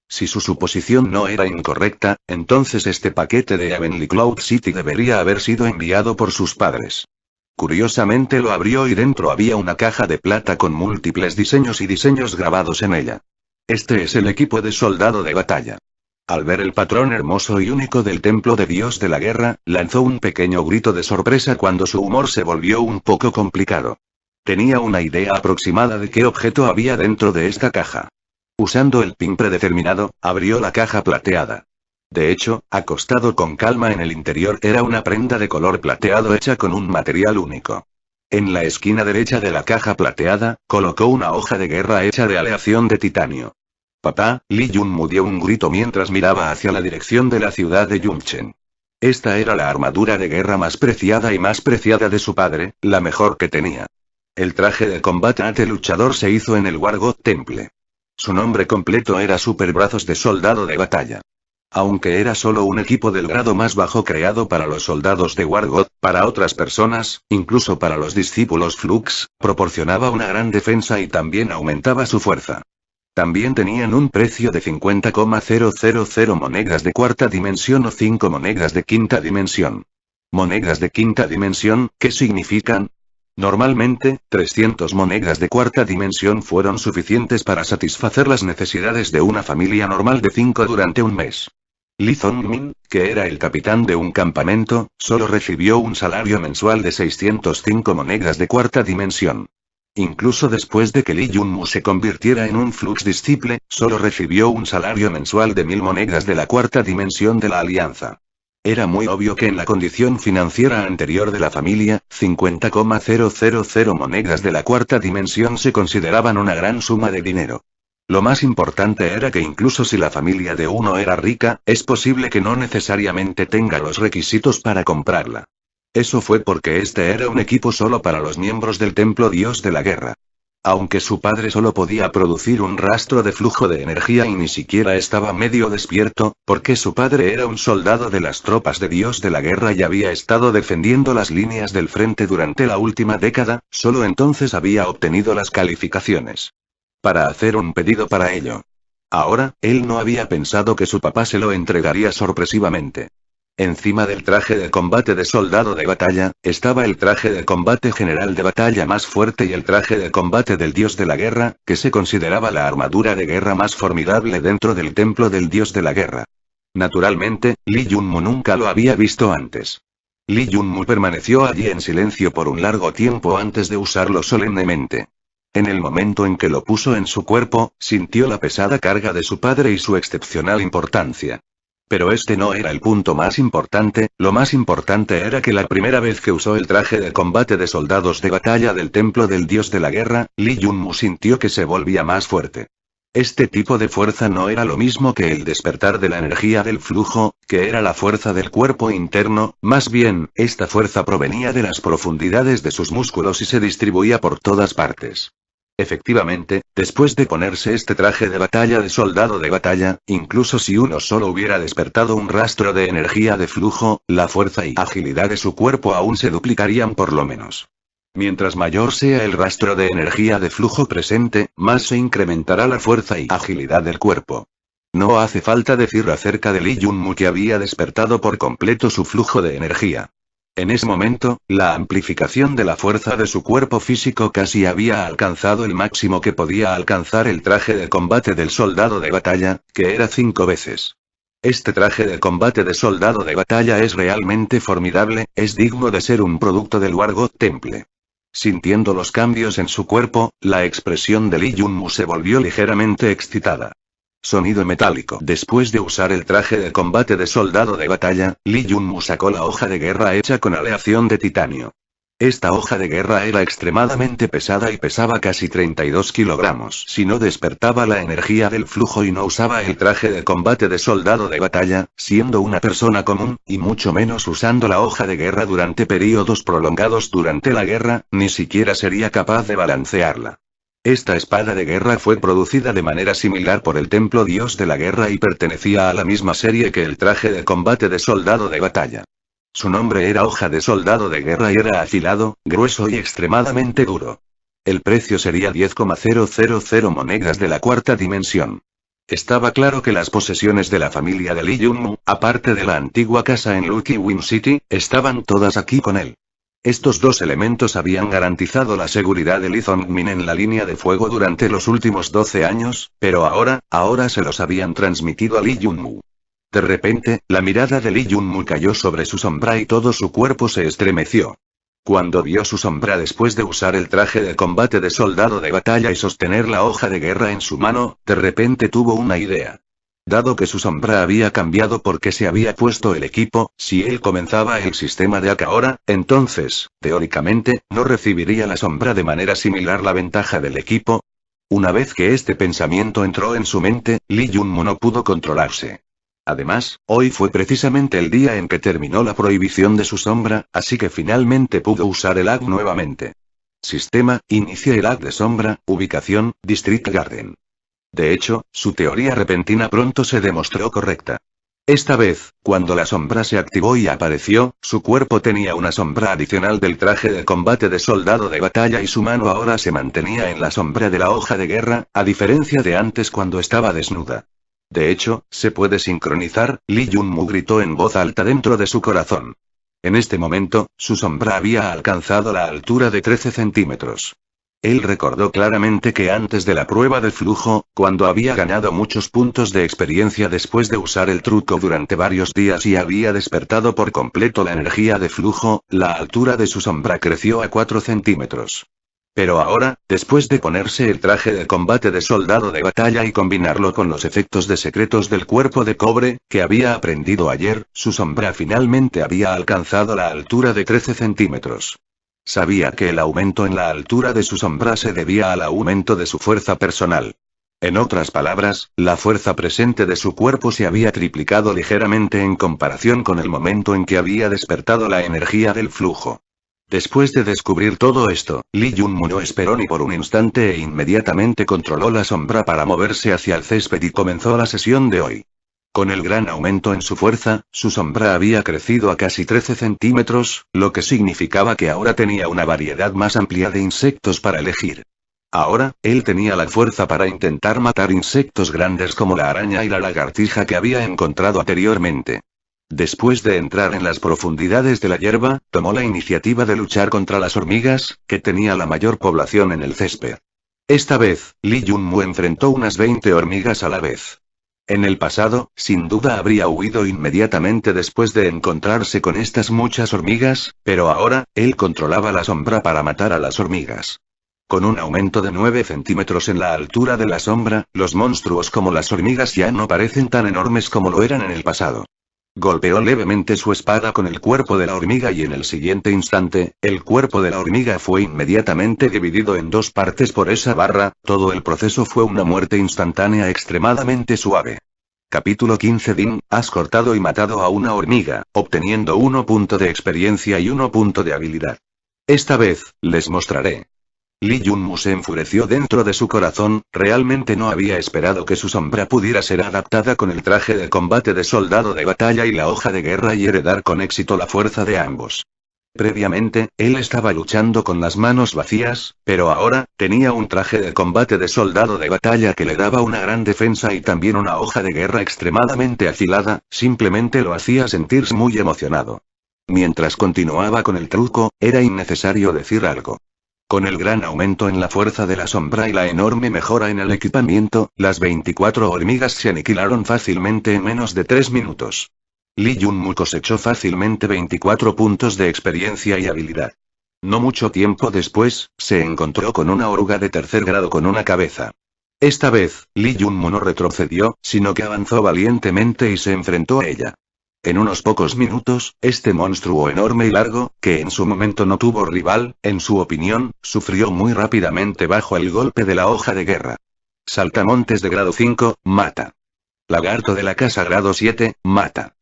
Si su suposición no era incorrecta, entonces este paquete de Heavenly Cloud City debería haber sido enviado por sus padres. Curiosamente lo abrió y dentro había una caja de plata con múltiples diseños y diseños grabados en ella. Este es el equipo de soldado de batalla. Al ver el patrón hermoso y único del templo de Dios de la guerra, lanzó un pequeño grito de sorpresa cuando su humor se volvió un poco complicado. Tenía una idea aproximada de qué objeto había dentro de esta caja. Usando el pin predeterminado, abrió la caja plateada. De hecho, acostado con calma en el interior era una prenda de color plateado hecha con un material único. En la esquina derecha de la caja plateada, colocó una hoja de guerra hecha de aleación de titanio. Papá, Lee Junmu dio un grito mientras miraba hacia la dirección de la ciudad de Yunchen. Esta era la armadura de guerra más preciada y más preciada de su padre, la mejor que tenía. El traje de combate de luchador se hizo en el Wargoth Temple. Su nombre completo era Superbrazos de Soldado de Batalla. Aunque era solo un equipo del grado más bajo creado para los soldados de Wargoth, para otras personas, incluso para los discípulos Flux, proporcionaba una gran defensa y también aumentaba su fuerza. También tenían un precio de 50,000 monedas de cuarta dimensión o 5 monedas de quinta dimensión. Monedas de quinta dimensión, ¿qué significan? Normalmente, 300 monedas de cuarta dimensión fueron suficientes para satisfacer las necesidades de una familia normal de 5 durante un mes. Lee Zongmin, que era el capitán de un campamento, solo recibió un salario mensual de 605 monedas de cuarta dimensión. Incluso después de que Lee Junmu se convirtiera en un Flux disciple, solo recibió un salario mensual de 1000 monedas de la cuarta dimensión de la Alianza. Era muy obvio que en la condición financiera anterior de la familia, 50,000 monedas de la cuarta dimensión se consideraban una gran suma de dinero. Lo más importante era que incluso si la familia de uno era rica, es posible que no necesariamente tenga los requisitos para comprarla. Eso fue porque este era un equipo solo para los miembros del Templo Dios de la Guerra. Aunque su padre solo podía producir un rastro de flujo de energía y ni siquiera estaba medio despierto, porque su padre era un soldado de las tropas de Dios de la Guerra y había estado defendiendo las líneas del frente durante la última década, solo entonces había obtenido las calificaciones para hacer un pedido para ello. Ahora, él no había pensado que su papá se lo entregaría sorpresivamente. Encima del traje de combate de soldado de batalla, estaba el traje de combate general de batalla más fuerte y el traje de combate del dios de la guerra, que se consideraba la armadura de guerra más formidable dentro del templo del dios de la guerra. Naturalmente, Lee Junmu nunca lo había visto antes. Lee Junmu permaneció allí en silencio por un largo tiempo antes de usarlo solemnemente. En el momento en que lo puso en su cuerpo, sintió la pesada carga de su padre y su excepcional importancia. Pero este no era el punto más importante, lo más importante era que la primera vez que usó el traje de combate de soldados de batalla del templo del dios de la guerra, Lee Junmu sintió que se volvía más fuerte. Este tipo de fuerza no era lo mismo que el despertar de la energía del flujo, que era la fuerza del cuerpo interno, más bien, esta fuerza provenía de las profundidades de sus músculos y se distribuía por todas partes. Efectivamente, después de ponerse este traje de batalla de soldado de batalla, incluso si uno solo hubiera despertado un rastro de energía de flujo, la fuerza y agilidad de su cuerpo aún se duplicarían por lo menos. Mientras mayor sea el rastro de energía de flujo presente, más se incrementará la fuerza y agilidad del cuerpo. No hace falta decir acerca de Lee Junmu que había despertado por completo su flujo de energía. En ese momento, la amplificación de la fuerza de su cuerpo físico casi había alcanzado el máximo que podía alcanzar el traje de combate del soldado de batalla, que era 5 veces. Este traje de combate de soldado de batalla es realmente formidable, es digno de ser un producto del Wargod Temple. Sintiendo los cambios en su cuerpo, la expresión de Lee Junmu se volvió ligeramente excitada. Sonido metálico. Después de usar el traje de combate de soldado de batalla, Lee Junmu sacó la hoja de guerra hecha con aleación de titanio. Esta hoja de guerra era extremadamente pesada y pesaba casi 32 kilogramos. Si no despertaba la energía del flujo y no usaba el traje de combate de soldado de batalla, siendo una persona común, y mucho menos usando la hoja de guerra durante períodos prolongados durante la guerra, ni siquiera sería capaz de balancearla. Esta espada de guerra fue producida de manera similar por el templo dios de la guerra y pertenecía a la misma serie que el traje de combate de soldado de batalla. Su nombre era hoja de soldado de guerra y era afilado, grueso y extremadamente duro. El precio sería 10,000 monedas de la cuarta dimensión. Estaba claro que las posesiones de la familia de Lee Junmu, aparte de la antigua casa en Lucky Win City, estaban todas aquí con él. Estos dos elementos habían garantizado la seguridad de Lee Zongmin en la línea de fuego durante los últimos 12 años, pero ahora se los habían transmitido a Lee Junmu. De repente, la mirada de Lee Junmu cayó sobre su sombra y todo su cuerpo se estremeció. Cuando vio su sombra después de usar el traje de combate de soldado de batalla y sostener la hoja de guerra en su mano, de repente tuvo una idea. Dado que su sombra había cambiado porque se había puesto el equipo, si él comenzaba el sistema de Aka ahora, entonces, teóricamente, ¿no recibiría la sombra de manera similar la ventaja del equipo? Una vez que este pensamiento entró en su mente, Lee Junmu no pudo controlarse. Además, hoy fue precisamente el día en que terminó la prohibición de su sombra, así que finalmente pudo usar el AK nuevamente. Sistema, inicia el AK de sombra, ubicación, District Garden. De hecho, su teoría repentina pronto se demostró correcta. Esta vez, cuando la sombra se activó y apareció, su cuerpo tenía una sombra adicional del traje de combate de soldado de batalla y su mano ahora se mantenía en la sombra de la hoja de guerra, a diferencia de antes cuando estaba desnuda. De hecho, se puede sincronizar, Lee Junmu gritó en voz alta dentro de su corazón. En este momento, su sombra había alcanzado la altura de 13 centímetros. Él recordó claramente que antes de la prueba de flujo, cuando había ganado muchos puntos de experiencia después de usar el truco durante varios días y había despertado por completo la energía de flujo, la altura de su sombra creció a 4 centímetros. Pero ahora, después de ponerse el traje de combate de soldado de batalla y combinarlo con los efectos de secretos del cuerpo de cobre, que había aprendido ayer, su sombra finalmente había alcanzado la altura de 13 centímetros. Sabía que el aumento en la altura de su sombra se debía al aumento de su fuerza personal. En otras palabras, la fuerza presente de su cuerpo se había triplicado ligeramente en comparación con el momento en que había despertado la energía del flujo. Después de descubrir todo esto, Lee Junmu no esperó ni por un instante e inmediatamente controló la sombra para moverse hacia el césped y comenzó la sesión de hoy. Con el gran aumento en su fuerza, su sombra había crecido a casi 13 centímetros, lo que significaba que ahora tenía una variedad más amplia de insectos para elegir. Ahora, él tenía la fuerza para intentar matar insectos grandes como la araña y la lagartija que había encontrado anteriormente. Después de entrar en las profundidades de la hierba, tomó la iniciativa de luchar contra las hormigas, que tenía la mayor población en el césped. Esta vez, Lee Jun-mu enfrentó unas 20 hormigas a la vez. En el pasado, sin duda habría huido inmediatamente después de encontrarse con estas muchas hormigas, pero ahora, él controlaba la sombra para matar a las hormigas. Con un aumento de 9 centímetros en la altura de la sombra, los monstruos como las hormigas ya no parecen tan enormes como lo eran en el pasado. Golpeó levemente su espada con el cuerpo de la hormiga y en el siguiente instante, el cuerpo de la hormiga fue inmediatamente dividido en dos partes por esa barra, todo el proceso fue una muerte instantánea extremadamente suave. Capítulo 15 Din, has cortado y matado a una hormiga, obteniendo 1 punto de experiencia y 1 punto de habilidad. Esta vez, les mostraré. Lee Jun-mu se enfureció dentro de su corazón, realmente no había esperado que su sombra pudiera ser adaptada con el traje de combate de soldado de batalla y la hoja de guerra y heredar con éxito la fuerza de ambos. Previamente, él estaba luchando con las manos vacías, pero ahora, tenía un traje de combate de soldado de batalla que le daba una gran defensa y también una hoja de guerra extremadamente afilada, simplemente lo hacía sentirse muy emocionado. Mientras continuaba con el truco, era innecesario decir algo. Con el gran aumento en la fuerza de la sombra y la enorme mejora en el equipamiento, las 24 hormigas se aniquilaron fácilmente en menos de 3 minutos. Lee Jun-mu cosechó fácilmente 24 puntos de experiencia y habilidad. No mucho tiempo después, se encontró con una oruga de tercer grado con una cabeza. Esta vez, Lee Jun-mu no retrocedió, sino que avanzó valientemente y se enfrentó a ella. En unos pocos minutos, este monstruo enorme y largo, que en su momento no tuvo rival, en su opinión, sufrió muy rápidamente bajo el golpe de la hoja de guerra. Saltamontes de grado 5, mata. Lagarto de la casa grado 7, mata.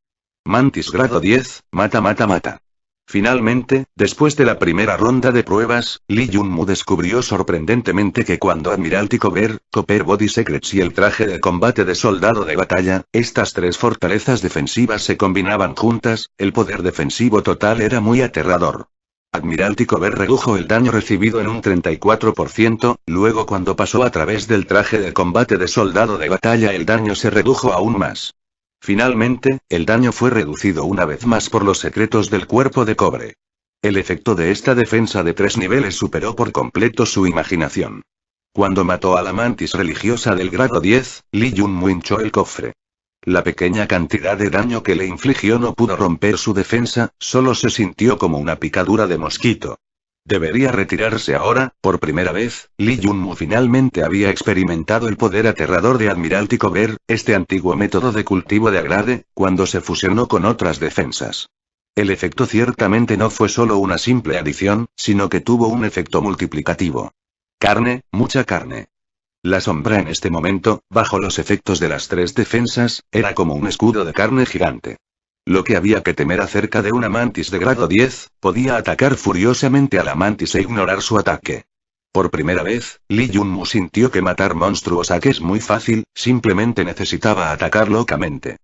Mantis grado 10, mata. Finalmente, después de la primera ronda de pruebas, Lee Jun-mu descubrió sorprendentemente que cuando Admiralty Copper Body Secrets y el traje de combate de soldado de batalla, estas tres fortalezas defensivas se combinaban juntas, el poder defensivo total era muy aterrador. Admiralty Copper redujo el daño recibido en un 34%, luego cuando pasó a través del traje de combate de soldado de batalla el daño se redujo aún más. Finalmente, el daño fue reducido una vez más por los secretos del cuerpo de cobre. El efecto de esta defensa de 3 niveles superó por completo su imaginación. Cuando mató a la mantis religiosa del grado 10, Lee Jun-mu hinchó el cofre. La pequeña cantidad de daño que le infligió no pudo romper su defensa, solo se sintió como una picadura de mosquito. Debería retirarse ahora, por primera vez, Lee Jun-mu finalmente había experimentado el poder aterrador de Admiralty Copper, este antiguo método de cultivo de agrade, cuando se fusionó con otras defensas. El efecto ciertamente no fue solo una simple adición, sino que tuvo un efecto multiplicativo. Carne, mucha carne. La sombra en este momento, bajo los efectos de las tres defensas, era como un escudo de carne gigante. Lo que había que temer acerca de una mantis de grado 10, podía atacar furiosamente a la mantis e ignorar su ataque. Por primera vez, Lee Jun-mu sintió que matar monstruos es muy fácil, simplemente necesitaba atacar locamente.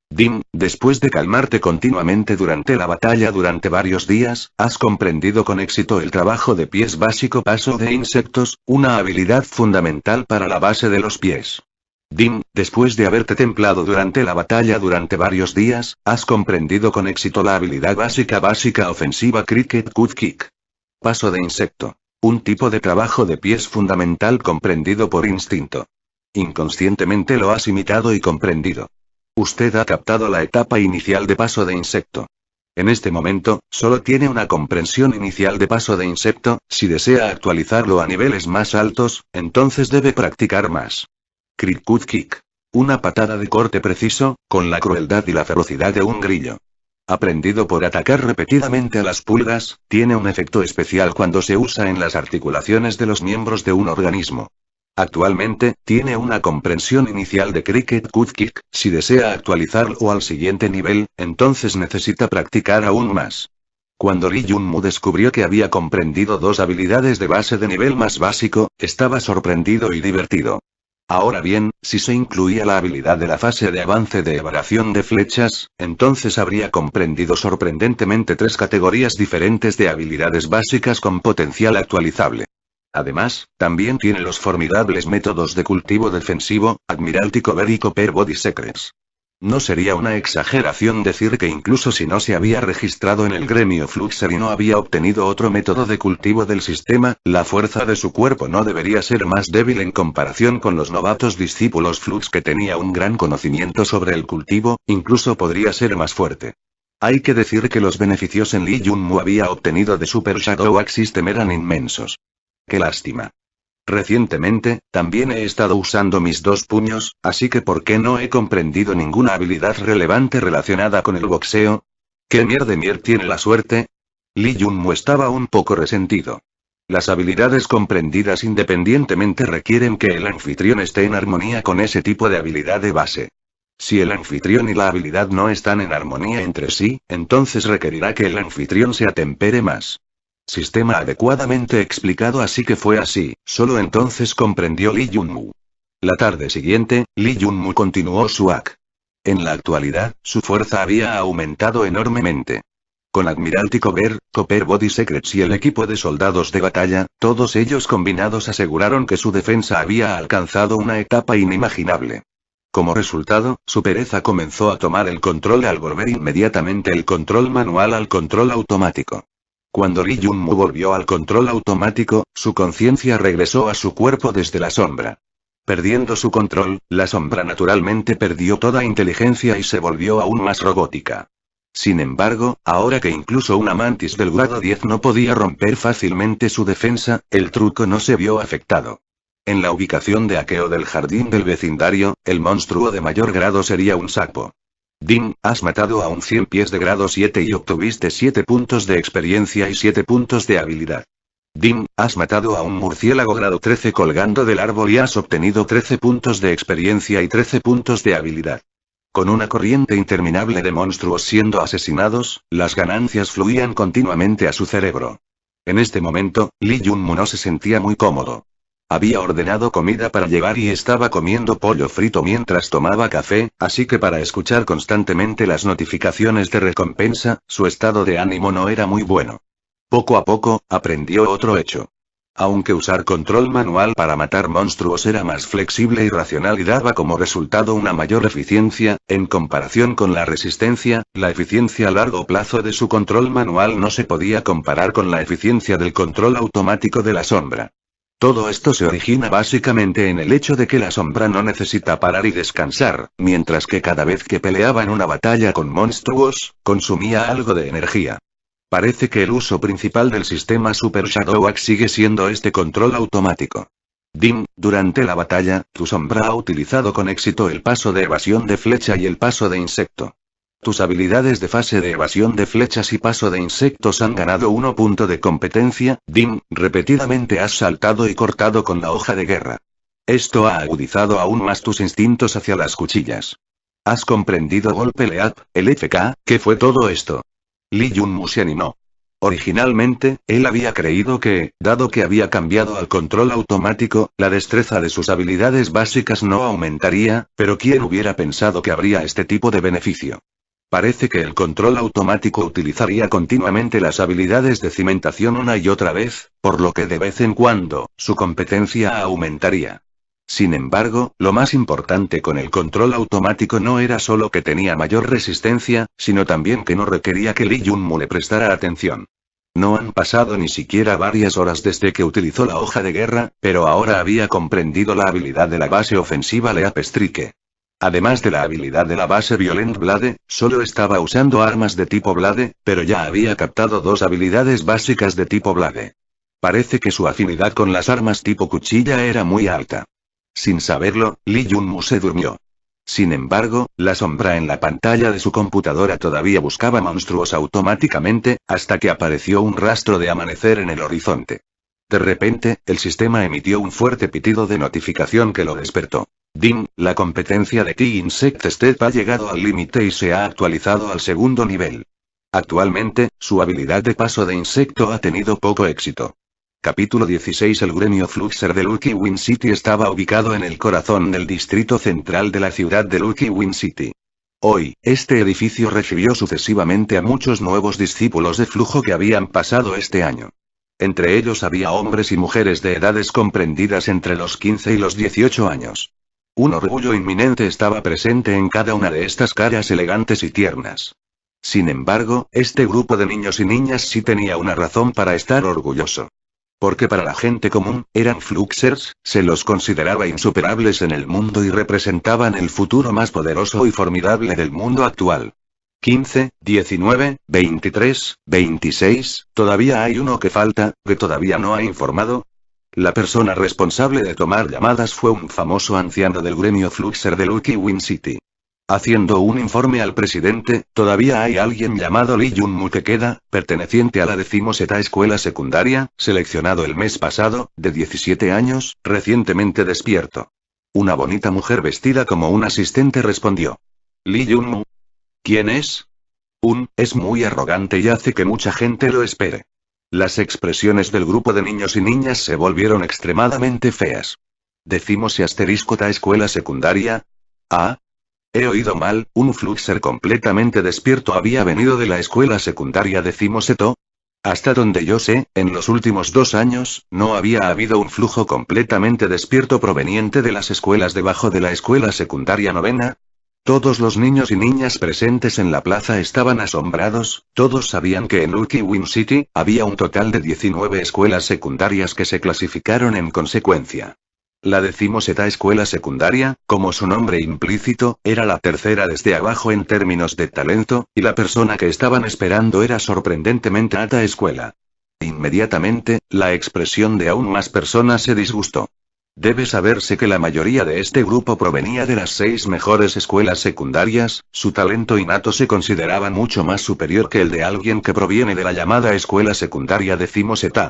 Dim, después de calmarte continuamente durante la batalla durante varios días, has comprendido con éxito el trabajo de pies básico paso de insectos, una habilidad fundamental para la base de los pies. Dim, después de haberte templado durante la batalla durante varios días, has comprendido con éxito la habilidad básica ofensiva Cricket Cut Kick. Paso de insecto. Un tipo de trabajo de pies fundamental comprendido por instinto. Inconscientemente lo has imitado y comprendido. Usted ha captado la etapa inicial de paso de insecto. En este momento, solo tiene una comprensión inicial de paso de insecto, si desea actualizarlo a niveles más altos, entonces debe practicar más. Cricut Kick. Una patada de corte preciso, con la crueldad y la ferocidad de un grillo. Aprendido por atacar repetidamente a las pulgas, tiene un efecto especial cuando se usa en las articulaciones de los miembros de un organismo. Actualmente, tiene una comprensión inicial de Cricket Cut Kick, si desea actualizarlo al siguiente nivel, entonces necesita practicar aún más. Cuando Lee Jun-mu descubrió que había comprendido dos habilidades de base de nivel más básico, estaba sorprendido y divertido. Ahora bien, si se incluía la habilidad de la fase de avance de evasión de flechas, entonces habría comprendido sorprendentemente tres categorías diferentes de habilidades básicas con potencial actualizable. Además, también tiene los formidables métodos de cultivo defensivo, Admiralty Cover y Copper Body Secrets. No sería una exageración decir que incluso si no se había registrado en el gremio Fluxer y no había obtenido otro método de cultivo del sistema, la fuerza de su cuerpo no debería ser más débil en comparación con los novatos discípulos Flux que tenía un gran conocimiento sobre el cultivo, incluso podría ser más fuerte. Hay que decir que los beneficios en Lee Junmu había obtenido de Super Shadow Axe System eran inmensos. ¡Qué lástima! Recientemente, también he estado usando mis dos puños, así que ¿por qué no he comprendido ninguna habilidad relevante relacionada con el boxeo? ¿Qué mierda tiene la suerte? Lee Junmu estaba un poco resentido. Las habilidades comprendidas independientemente requieren que el anfitrión esté en armonía con ese tipo de habilidad de base. Si el anfitrión y la habilidad no están en armonía entre sí, entonces requerirá que el anfitrión se atempere más. Sistema adecuadamente explicado, así que fue así, solo entonces comprendió Lee Junmu. La tarde siguiente, Lee Junmu continuó su hack. En la actualidad, su fuerza había aumentado enormemente. Con Admiralty Cover, Copper Body Secrets y el equipo de soldados de batalla, todos ellos combinados aseguraron que su defensa había alcanzado una etapa inimaginable. Como resultado, su pereza comenzó a tomar el control al volver inmediatamente el control manual al control automático. Cuando Lee Junmu volvió al control automático, su conciencia regresó a su cuerpo desde la sombra. Perdiendo su control, la sombra naturalmente perdió toda inteligencia y se volvió aún más robótica. Sin embargo, ahora que incluso una mantis del grado 10 no podía romper fácilmente su defensa, el truco no se vio afectado. En la ubicación de hackeo del jardín del vecindario, el monstruo de mayor grado sería un sapo. Din, has matado a un 100 pies de grado 7 y obtuviste 7 puntos de experiencia y 7 puntos de habilidad. Din, has matado a un murciélago grado 13 colgando del árbol y has obtenido 13 puntos de experiencia y 13 puntos de habilidad. Con una corriente interminable de monstruos siendo asesinados, las ganancias fluían continuamente a su cerebro. En este momento, Lee Junmu no se sentía muy cómodo. Había ordenado comida para llevar y estaba comiendo pollo frito mientras tomaba café, así que para escuchar constantemente las notificaciones de recompensa, su estado de ánimo no era muy bueno. Poco a poco, aprendió otro hecho. Aunque usar control manual para matar monstruos era más flexible y racional y daba como resultado una mayor eficiencia, en comparación con la resistencia, la eficiencia a largo plazo de su control manual no se podía comparar con la eficiencia del control automático de la sombra. Todo esto se origina básicamente en el hecho de que la sombra no necesita parar y descansar, mientras que cada vez que peleaba en una batalla con monstruos, consumía algo de energía. Parece que el uso principal del sistema Super Shadow Axe sigue siendo este control automático. Din, durante la batalla, tu sombra ha utilizado con éxito el paso de evasión de flecha y el paso de insecto. Tus habilidades de fase de evasión de flechas y paso de insectos han ganado 1 punto de competencia. Din, repetidamente has saltado y cortado con la hoja de guerra. Esto ha agudizado aún más tus instintos hacia las cuchillas. ¿Has comprendido golpe leap, el FK, qué fue todo esto? Lee Junmu se animó. Originalmente, él había creído que, dado que había cambiado al control automático, la destreza de sus habilidades básicas no aumentaría, pero ¿quién hubiera pensado que habría este tipo de beneficio? Parece que el control automático utilizaría continuamente las habilidades de cimentación una y otra vez, por lo que de vez en cuando, su competencia aumentaría. Sin embargo, lo más importante con el control automático no era solo que tenía mayor resistencia, sino también que no requería que Lee Junmu le prestara atención. No han pasado ni siquiera varias horas desde que utilizó la hoja de guerra, pero ahora había comprendido la habilidad de la base ofensiva Leap Strike. Además de la habilidad de la base Violent Blade, solo estaba usando armas de tipo Blade, pero ya había captado 2 habilidades básicas de tipo Blade. Parece que su afinidad con las armas tipo cuchilla era muy alta. Sin saberlo, Lee Junmu se durmió. Sin embargo, la sombra en la pantalla de su computadora todavía buscaba monstruos automáticamente, hasta que apareció un rastro de amanecer en el horizonte. De repente, el sistema emitió un fuerte pitido de notificación que lo despertó. Din, la competencia de T-Insect Step ha llegado al límite y se ha actualizado al 2º nivel. Actualmente, su habilidad de paso de insecto ha tenido poco éxito. Capítulo 16. El gremio Fluxer de Lucky Win City estaba ubicado en el corazón del distrito central de la ciudad de Lucky Win City. Hoy, este edificio recibió sucesivamente a muchos nuevos discípulos de flujo que habían pasado este año. Entre ellos había hombres y mujeres de edades comprendidas entre los 15 y los 18 años. Un orgullo inminente estaba presente en cada una de estas caras elegantes y tiernas. Sin embargo, este grupo de niños y niñas sí tenía una razón para estar orgulloso. Porque para la gente común, eran Fluxers, se los consideraba insuperables en el mundo y representaban el futuro más poderoso y formidable del mundo actual. 15, 19, 23, 26, ¿todavía hay uno que falta, que todavía no ha informado? La persona responsable de tomar llamadas fue un famoso anciano del gremio Fluxer de Lucky Win City. Haciendo un informe al presidente, todavía hay alguien llamado Lee Jun-mu que queda, perteneciente a la 17ª escuela secundaria, seleccionado el mes pasado, de 17 años, recientemente despierto. Una bonita mujer vestida como un asistente respondió. Lee Jun-mu. ¿Quién es? Es muy arrogante y hace que mucha gente lo espere. Las expresiones del grupo de niños y niñas se volvieron extremadamente feas. Decimos y asterisco ta escuela secundaria. Ah. He oído mal, un Fluxer completamente despierto había venido de la escuela secundaria decimos eto. Hasta donde yo sé, en los últimos 2 años, no había habido un flujo completamente despierto proveniente de las escuelas debajo de la escuela secundaria novena. Todos los niños y niñas presentes en la plaza estaban asombrados, todos sabían que en Lucky Win City, había un total de 19 escuelas secundarias que se clasificaron en consecuencia. La 17ª escuela secundaria, como su nombre implícito, era la tercera desde abajo en términos de talento, y la persona que estaban esperando era sorprendentemente alta escuela. Inmediatamente, la expresión de aún más personas se disgustó. Debe saberse que la mayoría de este grupo provenía de las 6 mejores escuelas secundarias, su talento innato se consideraba mucho más superior que el de alguien que proviene de la llamada escuela secundaria decimos ETA.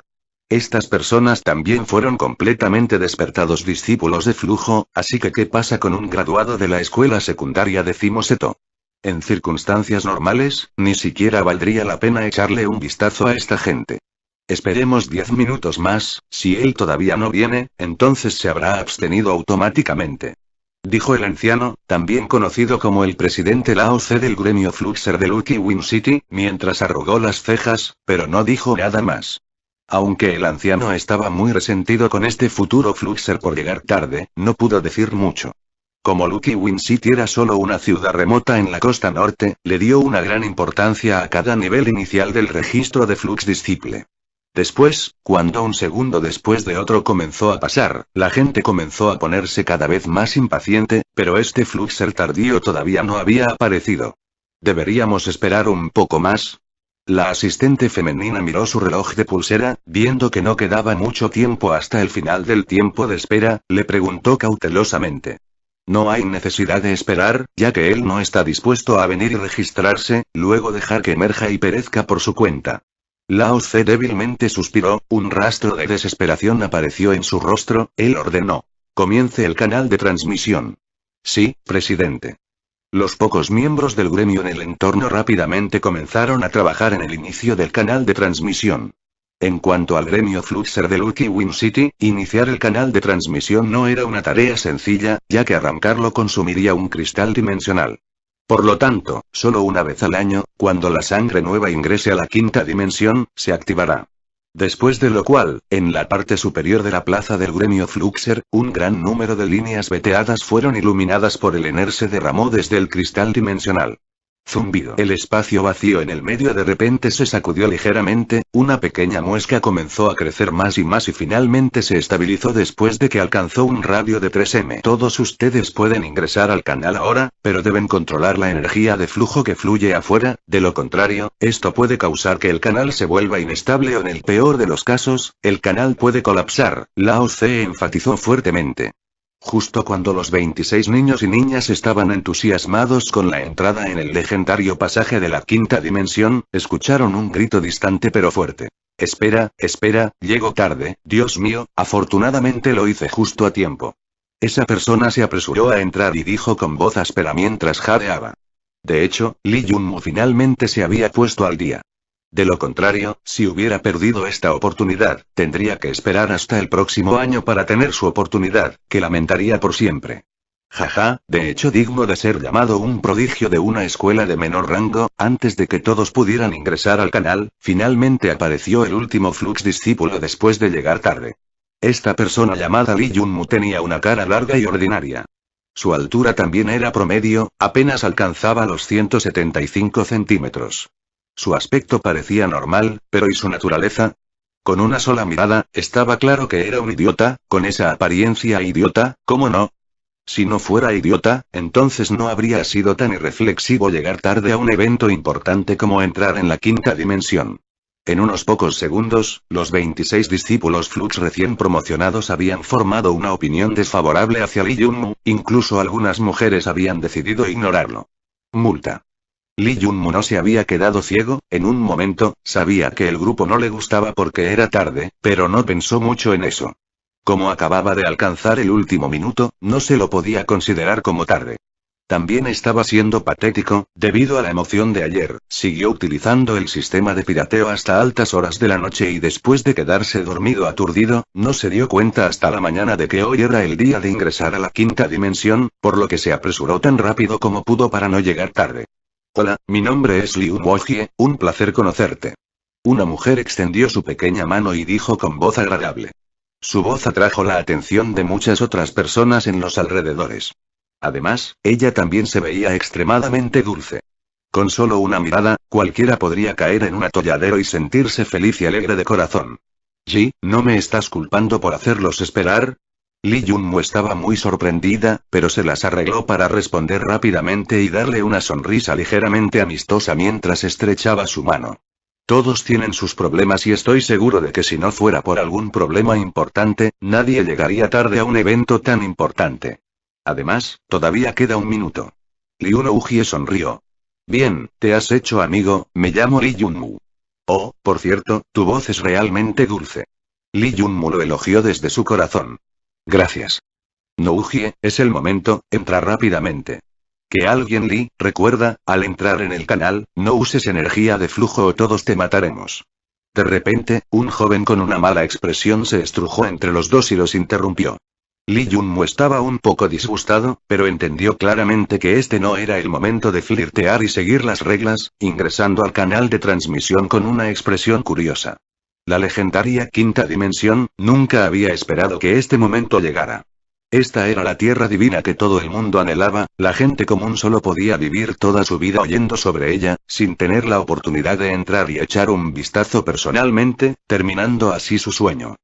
Estas personas también fueron completamente despertados discípulos de flujo, así que ¿qué pasa con un graduado de la escuela secundaria decimos ETO? En circunstancias normales, ni siquiera valdría la pena echarle un vistazo a esta gente. Esperemos 10 minutos más, si él todavía no viene, entonces se habrá abstenido automáticamente. Dijo el anciano, también conocido como el presidente Lao Tse del gremio Fluxer de Lucky Win City, mientras arrugó las cejas, pero no dijo nada más. Aunque el anciano estaba muy resentido con este futuro Fluxer por llegar tarde, no pudo decir mucho. Como Lucky Win City era solo una ciudad remota en la costa norte, le dio una gran importancia a cada nivel inicial del registro de Flux Disciple. Después, cuando un segundo después de otro comenzó a pasar, la gente comenzó a ponerse cada vez más impaciente, pero este Fluxer tardío todavía no había aparecido. ¿Deberíamos esperar un poco más? La asistente femenina miró su reloj de pulsera, viendo que no quedaba mucho tiempo hasta el final del tiempo de espera, le preguntó cautelosamente. No hay necesidad de esperar, ya que él no está dispuesto a venir y registrarse, luego dejar que emerja y perezca por su cuenta. Lao Tse débilmente suspiró, un rastro de desesperación apareció en su rostro, él ordenó. Comience el canal de transmisión. Sí, presidente. Los pocos miembros del gremio en el entorno rápidamente comenzaron a trabajar en el inicio del canal de transmisión. En cuanto al gremio Fluxer de Lucky Win City, iniciar el canal de transmisión no era una tarea sencilla, ya que arrancarlo consumiría un cristal dimensional. Por lo tanto, solo una vez al año, cuando la sangre nueva ingrese a la 5ª dimensión, se activará. Después de lo cual, en la parte superior de la plaza del gremio Fluxer, un gran número de líneas veteadas fueron iluminadas por el Ener se derramó desde el cristal dimensional. Zumbido. El espacio vacío en el medio de repente se sacudió ligeramente, una pequeña muesca comenzó a crecer más y finalmente se estabilizó después de que alcanzó un radio de 3 m. Todos ustedes pueden ingresar al canal ahora, pero deben controlar la energía de flujo que fluye afuera, de lo contrario, esto puede causar que el canal se vuelva inestable o en el peor de los casos, el canal puede colapsar, Lao Tse enfatizó fuertemente. Justo cuando los 26 niños y niñas estaban entusiasmados con la entrada en el legendario pasaje de la 5ª dimensión, escucharon un grito distante pero fuerte. Espera, llego tarde, Dios mío, afortunadamente lo hice justo a tiempo. Esa persona se apresuró a entrar y dijo con voz áspera mientras jadeaba. De hecho, Lee Jun-mu finalmente se había puesto al día. De lo contrario, si hubiera perdido esta oportunidad, tendría que esperar hasta el próximo año para tener su oportunidad, que lamentaría por siempre. Jaja, de hecho digno de ser llamado un prodigio de una escuela de menor rango. Antes de que todos pudieran ingresar al canal, finalmente apareció el último Flux discípulo después de llegar tarde. Esta persona llamada Lee Junmu tenía una cara larga y ordinaria. Su altura también era promedio, apenas alcanzaba los 175 centímetros. Su aspecto parecía normal, pero ¿y su naturaleza? Con una sola mirada, estaba claro que era un idiota. Con esa apariencia idiota, ¿cómo no? Si no fuera idiota, entonces no habría sido tan irreflexivo llegar tarde a un evento importante como entrar en la quinta dimensión. En unos pocos segundos, los 26 discípulos Flux recién promocionados habían formado una opinión desfavorable hacia Lee Junmu, incluso algunas mujeres habían decidido ignorarlo. Multa. Lee Junmu no se había quedado ciego. En un momento, sabía que el grupo no le gustaba porque era tarde, pero no pensó mucho en eso. Como acababa de alcanzar el último minuto, no se lo podía considerar como tarde. También estaba siendo patético, debido a la emoción de ayer. Siguió utilizando el sistema de pirateo hasta altas horas de la noche y después de quedarse dormido aturdido, no se dio cuenta hasta la mañana de que hoy era el día de ingresar a la quinta dimensión, por lo que se apresuró tan rápido como pudo para no llegar tarde. Hola, mi nombre es Liu Wojie, un placer conocerte. Una mujer extendió su pequeña mano y dijo con voz agradable. Su voz atrajo la atención de muchas otras personas en los alrededores. Además, ella también se veía extremadamente dulce. Con solo una mirada, cualquiera podría caer en un atolladero y sentirse feliz y alegre de corazón. Ji, ¿no me estás culpando por hacerlos esperar? Lee Junmu estaba muy sorprendida, pero se las arregló para responder rápidamente y darle una sonrisa ligeramente amistosa mientras estrechaba su mano. Todos tienen sus problemas y estoy seguro de que si no fuera por algún problema importante, nadie llegaría tarde a un evento tan importante. Además, todavía queda un minuto. Liu Wojie sonrió. Bien, te has hecho amigo, me llamo Lee Junmu. Oh, por cierto, tu voz es realmente dulce. Lee Junmu lo elogió desde su corazón. Gracias. No Wojie, es el momento, entra rápidamente. Que alguien Lee, recuerda, al entrar en el canal, no uses energía de flujo o todos te mataremos. De repente, un joven con una mala expresión se estrujó entre los dos y los interrumpió. Lee Junmu estaba un poco disgustado, pero entendió claramente que este no era el momento de flirtear y seguir las reglas, ingresando al canal de transmisión con una expresión curiosa. La legendaria quinta dimensión, nunca había esperado que este momento llegara. Esta era la tierra divina que todo el mundo anhelaba. La gente común solo podía vivir toda su vida oyendo sobre ella, sin tener la oportunidad de entrar y echar un vistazo personalmente, terminando así su sueño.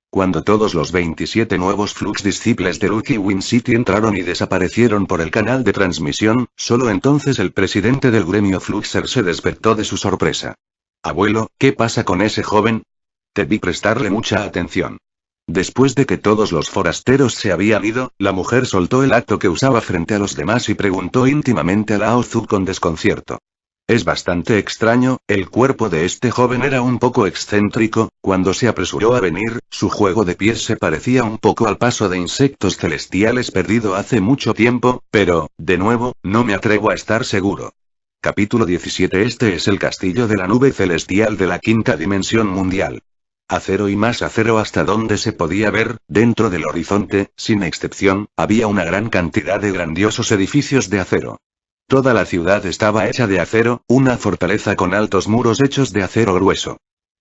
Cuando todos los 27 nuevos Flux discípulos de Lucky Win City entraron y desaparecieron por el canal de transmisión, solo entonces el presidente del gremio Fluxer se despertó de su sorpresa. Abuelo, ¿qué pasa con ese joven? Debí prestarle mucha atención. Después de que todos los forasteros se habían ido, la mujer soltó el acto que usaba frente a los demás y preguntó íntimamente a Lao Zu con desconcierto. Es bastante extraño, el cuerpo de este joven era un poco excéntrico. Cuando se apresuró a venir, su juego de pies se parecía un poco al paso de insectos celestiales perdido hace mucho tiempo, pero, de nuevo, no me atrevo a estar seguro. Capítulo 17. Este es el castillo de la nube celestial de la quinta dimensión mundial. Acero y más acero hasta donde se podía ver, dentro del horizonte, sin excepción, había una gran cantidad de grandiosos edificios de acero. Toda la ciudad estaba hecha de acero, una fortaleza con altos muros hechos de acero grueso.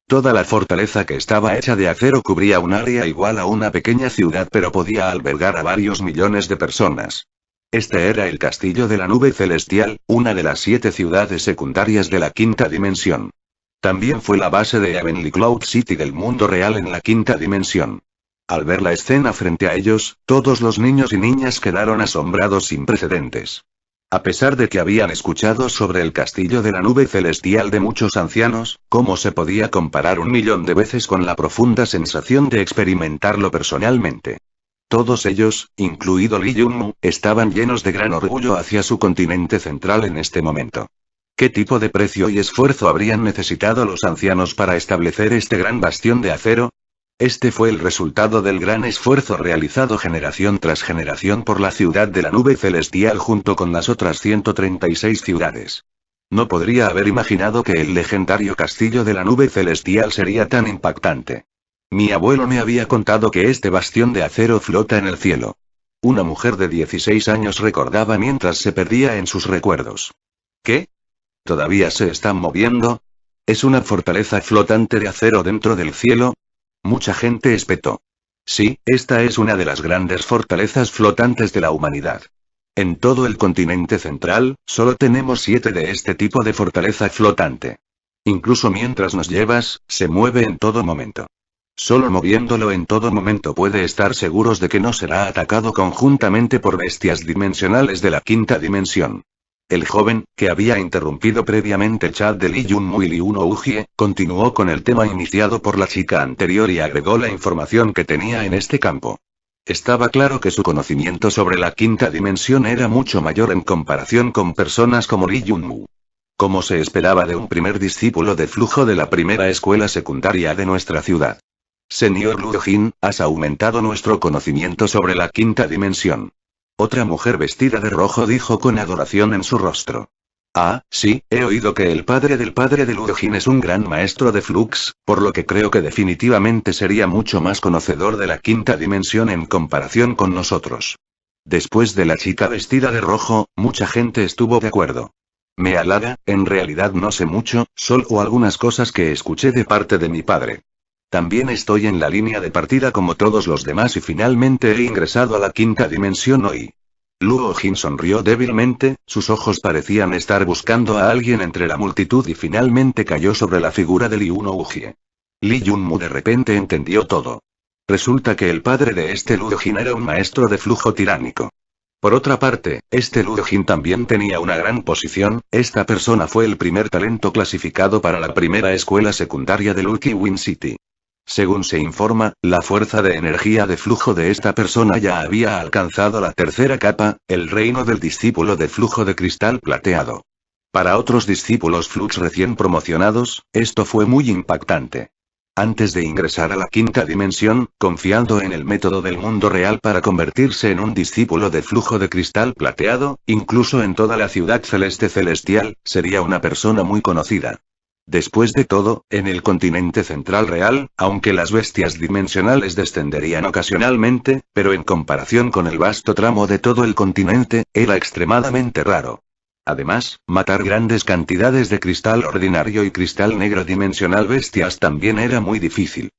Toda la fortaleza que estaba hecha de acero cubría un área igual a una pequeña ciudad pero podía albergar a varios millones de personas. Este era el castillo de la nube celestial, una de las 7 ciudades secundarias de la quinta dimensión. También fue la base de Heavenly Cloud City del mundo real en la quinta dimensión. Al ver la escena frente a ellos, todos los niños y niñas quedaron asombrados sin precedentes. A pesar de que habían escuchado sobre el castillo de la nube celestial de muchos ancianos, ¿cómo se podía comparar 1.000.000 de veces con la profunda sensación de experimentarlo personalmente? Todos ellos, incluido Lee Junmu, estaban llenos de gran orgullo hacia su continente central en este momento. ¿Qué tipo de precio y esfuerzo habrían necesitado los ancianos para establecer este gran bastión de acero? Este fue el resultado del gran esfuerzo realizado generación tras generación por la ciudad de la nube celestial junto con las otras 136 ciudades. No podría haber imaginado que el legendario castillo de la nube celestial sería tan impactante. Mi abuelo me había contado que este bastión de acero flota en el cielo. Una mujer de 16 años recordaba mientras se perdía en sus recuerdos. ¿Qué? ¿Todavía se están moviendo? ¿Es una fortaleza flotante de acero dentro del cielo? Mucha gente espetó. Sí, esta es una de las grandes fortalezas flotantes de la humanidad. En todo el continente central, solo tenemos 7 de este tipo de fortaleza flotante. Incluso mientras nos llevas, se mueve en todo momento. Solo moviéndolo en todo momento puede estar seguros de que no será atacado conjuntamente por bestias dimensionales de la quinta dimensión. El joven, que había interrumpido previamente el chat de Lee Junmu y Lee Uno-Ugie, continuó con el tema iniciado por la chica anterior y agregó la información que tenía en este campo. Estaba claro que su conocimiento sobre la quinta dimensión era mucho mayor en comparación con personas como Lee Junmu. Como se esperaba de un primer discípulo de flujo de la primera escuela secundaria de nuestra ciudad. Señor Luo Jin, has aumentado nuestro conocimiento sobre la quinta dimensión. Otra mujer vestida de rojo dijo con adoración en su rostro. Ah, sí, he oído que el padre de Luo Jin es un gran maestro de Flux, por lo que creo que definitivamente sería mucho más conocedor de la quinta dimensión en comparación con nosotros. Después de la chica vestida de rojo, mucha gente estuvo de acuerdo. Me halaga, en realidad no sé mucho, solo algunas cosas que escuché de parte de mi padre. También estoy en la línea de partida como todos los demás y finalmente he ingresado a la quinta dimensión hoy. Luo Jin sonrió débilmente, sus ojos parecían estar buscando a alguien entre la multitud y finalmente cayó sobre la figura de Lee Uno-Ugie. Lee Junmu de repente entendió todo. Resulta que el padre de este Luo Jin era un maestro de flujo tiránico. Por otra parte, este Luo Jin también tenía una gran posición, esta persona fue el primer talento clasificado para la primera escuela secundaria de Lucky Win City. Según se informa, la fuerza de energía de flujo de esta persona ya había alcanzado la tercera capa, el reino del discípulo de flujo de cristal plateado. Para otros discípulos Flux recién promocionados, esto fue muy impactante. Antes de ingresar a la quinta dimensión, confiando en el método del mundo real para convertirse en un discípulo de flujo de cristal plateado, incluso en toda la ciudad celestial, sería una persona muy conocida. Después de todo, en el continente central real, aunque las bestias dimensionales descenderían ocasionalmente, pero en comparación con el vasto tramo de todo el continente, era extremadamente raro. Además, matar grandes cantidades de cristal ordinario y cristal negro dimensional bestias también era muy difícil.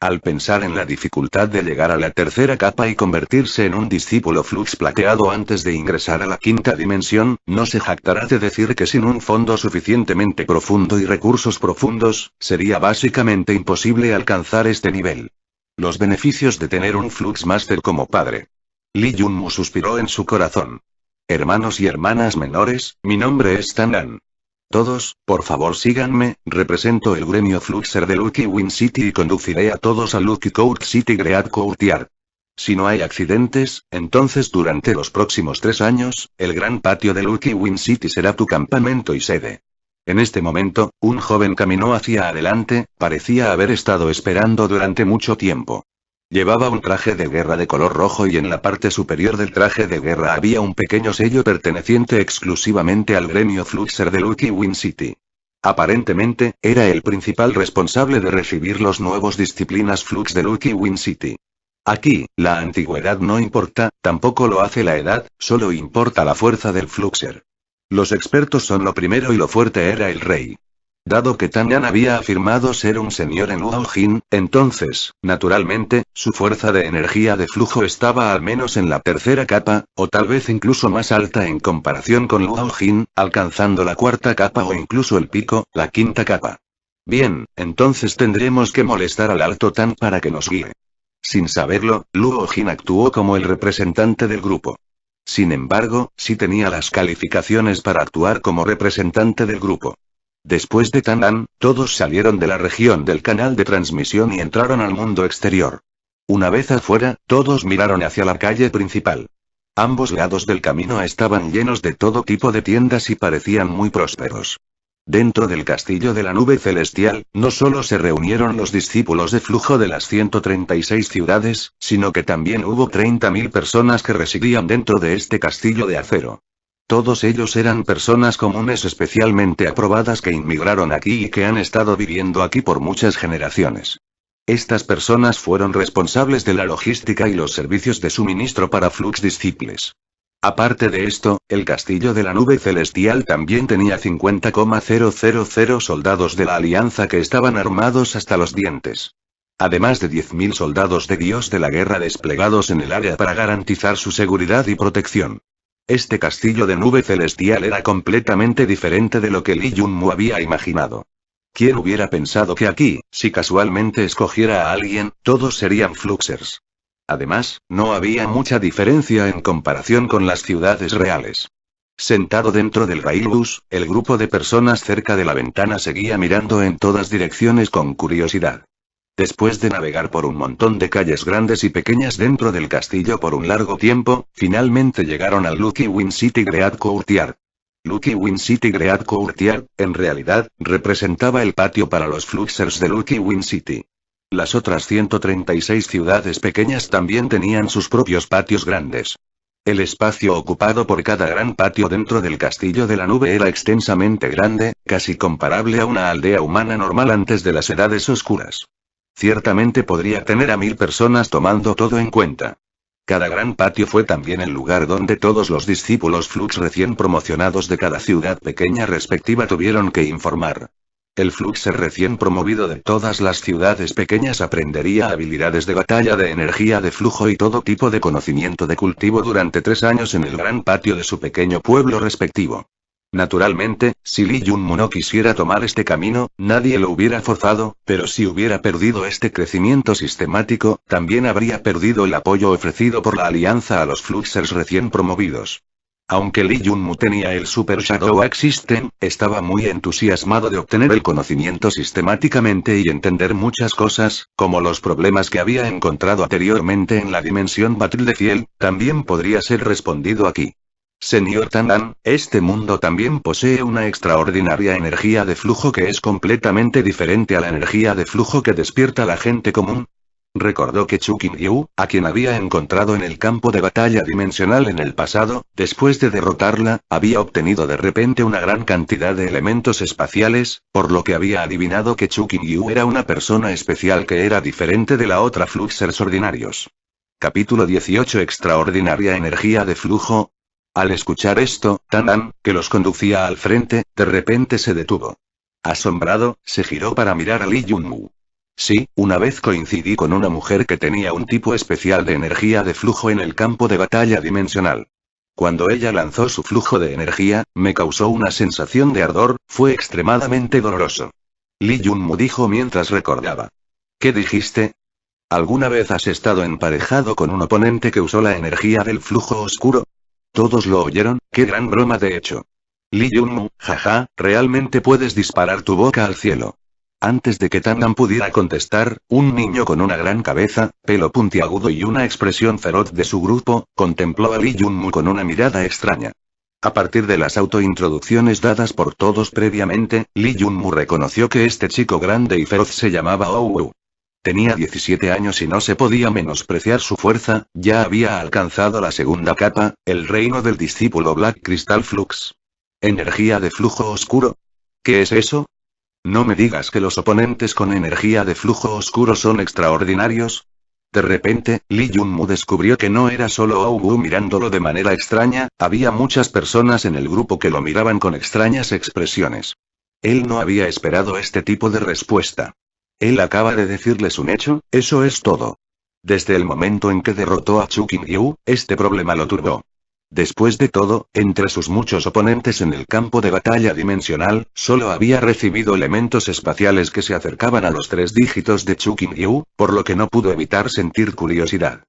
Al pensar en la dificultad de llegar a la tercera capa y convertirse en un discípulo Flux plateado antes de ingresar a la quinta dimensión, no se jactará de decir que sin un fondo suficientemente profundo y recursos profundos, sería básicamente imposible alcanzar este nivel. Los beneficios de tener un Flux Master como padre. Lee Junmu suspiró en su corazón. Hermanos y hermanas menores, mi nombre es Tanan. Todos, por favor síganme, represento el gremio Fluxer de Lucky Win City y conduciré a todos a Lucky Court City Great Courtyard. Si no hay accidentes, entonces durante los próximos 3 años, el gran patio de Lucky Win City será tu campamento y sede. En este momento, un joven caminó hacia adelante, parecía haber estado esperando durante mucho tiempo. Llevaba un traje de guerra de color rojo y en la parte superior del traje de guerra había un pequeño sello perteneciente exclusivamente al gremio Fluxer de Lucky Win City. Aparentemente, era el principal responsable de recibir los nuevos disciplinas Flux de Lucky Win City. Aquí, la antigüedad no importa, tampoco lo hace la edad, solo importa la fuerza del Fluxer. Los expertos son lo primero y lo fuerte era el rey. Dado que Tanyan había afirmado ser un señor en Luo Jin, entonces, naturalmente, su fuerza de energía de flujo estaba al menos en la tercera capa, o tal vez incluso más alta en comparación con Luo Jin, alcanzando la cuarta capa o incluso el pico, la quinta capa. Bien, entonces tendremos que molestar al Alto Tan para que nos guíe. Sin saberlo, Luo Jin actuó como el representante del grupo. Sin embargo, sí tenía las calificaciones para actuar como representante del grupo. Después de Tanan, todos salieron de la región del canal de transmisión y entraron al mundo exterior. Una vez afuera, todos miraron hacia la calle principal. Ambos lados del camino estaban llenos de todo tipo de tiendas y parecían muy prósperos. Dentro del castillo de la nube celestial, no solo se reunieron los discípulos de flujo de las 136 ciudades, sino que también hubo 30.000 personas que residían dentro de este castillo de acero. Todos ellos eran personas comunes especialmente aprobadas que inmigraron aquí y que han estado viviendo aquí por muchas generaciones. Estas personas fueron responsables de la logística y los servicios de suministro para Flux Disciples. Aparte de esto, el castillo de la nube celestial también tenía 50,000 soldados de la Alianza que estaban armados hasta los dientes. Además de 10.000 soldados de Dios de la guerra desplegados en el área para garantizar su seguridad y protección. Este castillo de nube celestial era completamente diferente de lo que Lee Junmu había imaginado. ¿Quién hubiera pensado que aquí, si casualmente escogiera a alguien, todos serían Fluxers? Además, no había mucha diferencia en comparación con las ciudades reales. Sentado dentro del Railbus, el grupo de personas cerca de la ventana seguía mirando en todas direcciones con curiosidad. Después de navegar por un montón de calles grandes y pequeñas dentro del castillo por un largo tiempo, finalmente llegaron al Lucky Win City Great Courtyard. Lucky Win City Great Courtyard, en realidad, representaba el patio para los Fluxers de Lucky Win City. Las otras 136 ciudades pequeñas también tenían sus propios patios grandes. El espacio ocupado por cada gran patio dentro del castillo de la nube era extensamente grande, casi comparable a una aldea humana normal antes de las edades oscuras. Ciertamente podría tener a 1000 personas tomando todo en cuenta. Cada gran patio fue también el lugar donde todos los discípulos Flux recién promocionados de cada ciudad pequeña respectiva tuvieron que informar. El Fluxer recién promovido de todas las ciudades pequeñas aprendería habilidades de batalla de energía de flujo y todo tipo de conocimiento de cultivo durante 3 años en el gran patio de su pequeño pueblo respectivo. Naturalmente, si Lee Junmu no quisiera tomar este camino, nadie lo hubiera forzado, pero si hubiera perdido este crecimiento sistemático, también habría perdido el apoyo ofrecido por la alianza a los Fluxers recién promovidos. Aunque Lee Junmu tenía el Super Shadow Axe System, estaba muy entusiasmado de obtener el conocimiento sistemáticamente y entender muchas cosas, como los problemas que había encontrado anteriormente en la dimensión Battle de Ciel, también podría ser respondido aquí. Señor Tanan, este mundo también posee una extraordinaria energía de flujo que es completamente diferente a la energía de flujo que despierta la gente común. Recordó que Chu Qingyu, a quien había encontrado en el campo de batalla dimensional en el pasado, después de derrotarla, había obtenido de repente una gran cantidad de elementos espaciales, por lo que había adivinado que Chu Qingyu era una persona especial que era diferente de la otra Fluxers ordinarios. Capítulo 18 Extraordinaria energía de flujo. Al escuchar esto, Tanan, que los conducía al frente, de repente se detuvo. Asombrado, se giró para mirar a Lee Junmu. Sí, una vez coincidí con una mujer que tenía un tipo especial de energía de flujo en el campo de batalla dimensional. Cuando ella lanzó su flujo de energía, me causó una sensación de ardor, fue extremadamente doloroso. Lee Junmu dijo mientras recordaba. ¿Qué dijiste? ¿Alguna vez has estado emparejado con un oponente que usó la energía del flujo oscuro? Todos lo oyeron, qué gran broma de hecho. Lee Junmu, jaja, realmente puedes disparar tu boca al cielo. Antes de que Tanan pudiera contestar, un niño con una gran cabeza, pelo puntiagudo y una expresión feroz de su grupo, contempló a Lee Junmu con una mirada extraña. A partir de las autointroducciones dadas por todos previamente, Lee Junmu reconoció que este chico grande y feroz se llamaba Owu. Tenía 17 años y no se podía menospreciar su fuerza, ya había alcanzado la segunda capa, el reino del discípulo Black Crystal Flux. ¿Energía de flujo oscuro? ¿Qué es eso? ¿No me digas que los oponentes con energía de flujo oscuro son extraordinarios? De repente, Lee Junmu descubrió que no era solo Owu mirándolo de manera extraña, había muchas personas en el grupo que lo miraban con extrañas expresiones. Él no había esperado este tipo de respuesta. Él acaba de decirles un hecho, eso es todo. Desde el momento en que derrotó a Chu Qingyu, este problema lo turbó. Después de todo, entre sus muchos oponentes en el campo de batalla dimensional, solo había recibido elementos espaciales que se acercaban a los 3 dígitos de Chu Qingyu, por lo que no pudo evitar sentir curiosidad.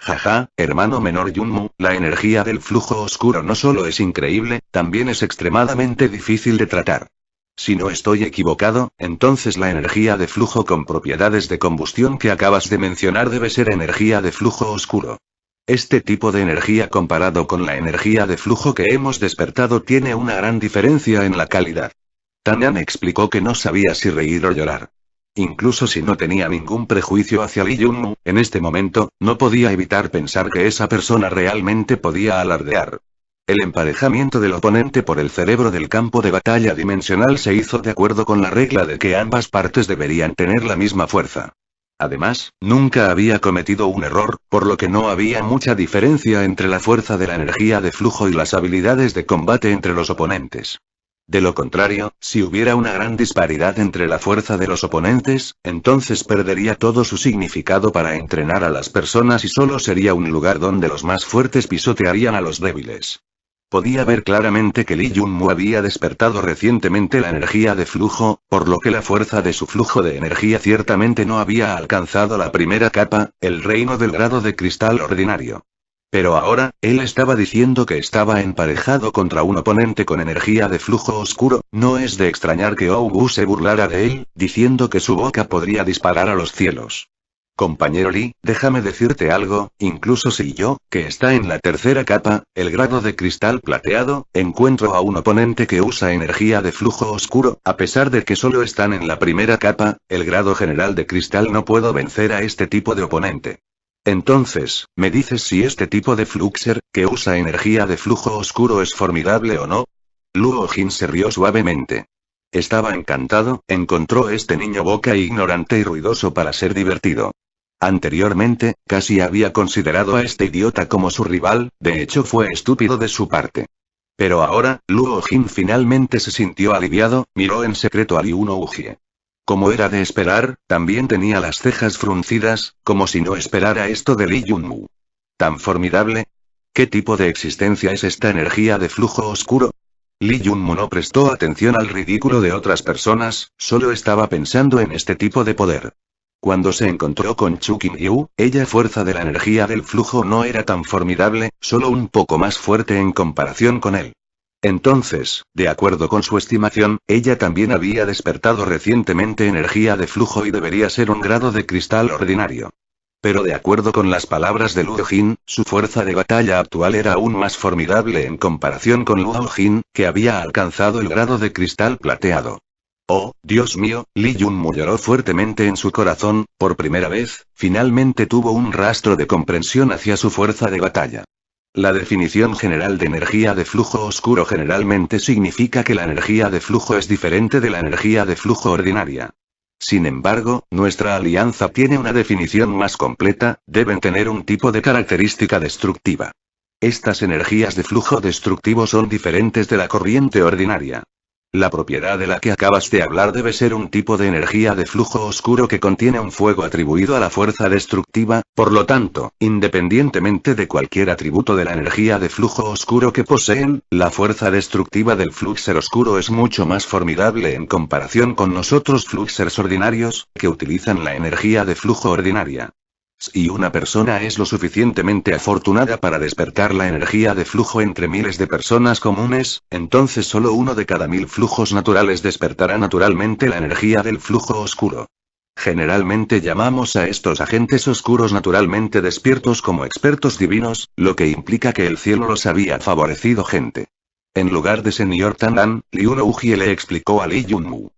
Jaja, hermano menor Junmu, la energía del flujo oscuro no solo es increíble, también es extremadamente difícil de tratar. Si no estoy equivocado, entonces la energía de flujo con propiedades de combustión que acabas de mencionar debe ser energía de flujo oscuro. Este tipo de energía comparado con la energía de flujo que hemos despertado tiene una gran diferencia en la calidad. Tanan explicó que no sabía si reír o llorar. Incluso si no tenía ningún prejuicio hacia Lee Junmu, en este momento, no podía evitar pensar que esa persona realmente podía alardear. El emparejamiento del oponente por el cerebro del campo de batalla dimensional se hizo de acuerdo con la regla de que ambas partes deberían tener la misma fuerza. Además, nunca había cometido un error, por lo que no había mucha diferencia entre la fuerza de la energía de flujo y las habilidades de combate entre los oponentes. De lo contrario, si hubiera una gran disparidad entre la fuerza de los oponentes, entonces perdería todo su significado para entrenar a las personas y solo sería un lugar donde los más fuertes pisotearían a los débiles. Podía ver claramente que Lee Jun-mu había despertado recientemente la energía de flujo, por lo que la fuerza de su flujo de energía ciertamente no había alcanzado la primera capa, el reino del grado de cristal ordinario. Pero ahora, él estaba diciendo que estaba emparejado contra un oponente con energía de flujo oscuro, no es de extrañar que Oubu se burlara de él, diciendo que su boca podría disparar a los cielos. Compañero Lee, déjame decirte algo, incluso si yo, que está en la tercera capa, el grado de cristal plateado, encuentro a un oponente que usa energía de flujo oscuro, a pesar de que solo están en la primera capa, el grado general de cristal no puedo vencer a este tipo de oponente. Entonces, ¿me dices si este tipo de fluxer, que usa energía de flujo oscuro es formidable o no? Luo Jin se rió suavemente. Estaba encantado, encontró este niño boca ignorante y ruidoso para ser divertido. Anteriormente, casi había considerado a este idiota como su rival, de hecho fue estúpido de su parte. Pero ahora, Luo Jin finalmente se sintió aliviado, miró en secreto a Liu Nouji. Como era de esperar, también tenía las cejas fruncidas, como si no esperara esto de Lee Jun-mu. ¿Tan formidable? ¿Qué tipo de existencia es esta energía de flujo oscuro? Lee Jun-mu no prestó atención al ridículo de otras personas, solo estaba pensando en este tipo de poder. Cuando se encontró con Chu Qingyu, ella fuerza de la energía del flujo no era tan formidable, solo un poco más fuerte en comparación con él. Entonces, de acuerdo con su estimación, ella también había despertado recientemente energía de flujo y debería ser un grado de cristal ordinario. Pero de acuerdo con las palabras de Luo Jin, su fuerza de batalla actual era aún más formidable en comparación con Luo Jin, que había alcanzado el grado de cristal plateado. Oh, Dios mío, Lee Jun-mu lloró fuertemente en su corazón, por primera vez, finalmente tuvo un rastro de comprensión hacia su fuerza de batalla. La definición general de energía de flujo oscuro generalmente significa que la energía de flujo es diferente de la energía de flujo ordinaria. Sin embargo, nuestra alianza tiene una definición más completa, deben tener un tipo de característica destructiva. Estas energías de flujo destructivo son diferentes de la corriente ordinaria. La propiedad de la que acabas de hablar debe ser un tipo de energía de flujo oscuro que contiene un fuego atribuido a la fuerza destructiva, por lo tanto, independientemente de cualquier atributo de la energía de flujo oscuro que poseen, la fuerza destructiva del fluxer oscuro es mucho más formidable en comparación con nosotros fluxers ordinarios, que utilizan la energía de flujo ordinaria. Si una persona es lo suficientemente afortunada para despertar la energía de flujo entre miles de personas comunes, entonces solo uno de cada 1000 flujos naturales despertará naturalmente la energía del flujo oscuro. Generalmente llamamos a estos agentes oscuros naturalmente despiertos como expertos divinos, lo que implica que el cielo los había favorecido gente. En lugar de señor Tanan, Liu Nouji le explicó a Lee Jun-mu.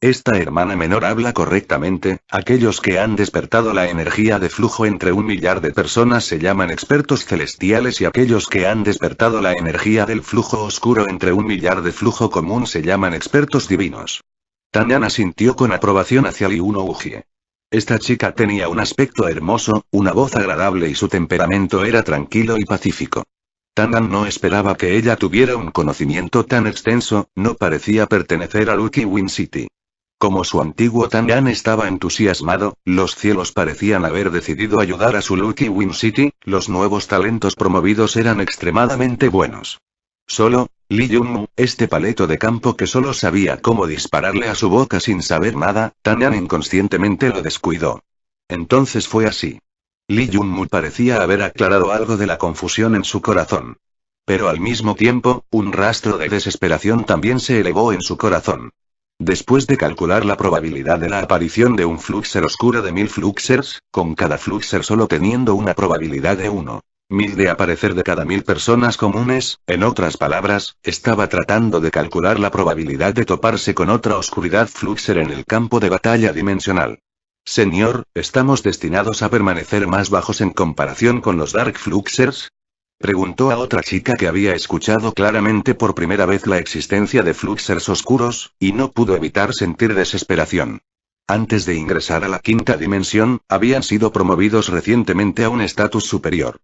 Esta hermana menor habla correctamente, aquellos que han despertado la energía de flujo entre 1 millar de personas se llaman expertos celestiales y aquellos que han despertado la energía del flujo oscuro entre 1 millar de flujo común se llaman expertos divinos. Tanyan asintió con aprobación hacia Liu Nouji. Esta chica tenía un aspecto hermoso, una voz agradable y su temperamento era tranquilo y pacífico. Tanyan no esperaba que ella tuviera un conocimiento tan extenso, no parecía pertenecer a Lucky Win City. Como su antiguo Tanyan estaba entusiasmado, los cielos parecían haber decidido ayudar a su Lucky Win City, los nuevos talentos promovidos eran extremadamente buenos. Solo, Lee Jun-mu, este paleto de campo que solo sabía cómo dispararle a su boca sin saber nada, Tanyan inconscientemente lo descuidó. Entonces fue así. Lee Jun-mu parecía haber aclarado algo de la confusión en su corazón. Pero al mismo tiempo, un rastro de desesperación también se elevó en su corazón. Después de calcular la probabilidad de la aparición de un fluxer oscuro de 1000 fluxers, con cada fluxer solo teniendo una probabilidad de 1.000 de aparecer de cada 1000 personas comunes, en otras palabras, estaba tratando de calcular la probabilidad de toparse con otra oscuridad fluxer en el campo de batalla dimensional. Señor, ¿estamos destinados a permanecer más bajos en comparación con los Dark Fluxers? Preguntó a otra chica que había escuchado claramente por primera vez la existencia de fluxers oscuros, y no pudo evitar sentir desesperación. Antes de ingresar a la quinta dimensión, habían sido promovidos recientemente a un estatus superior.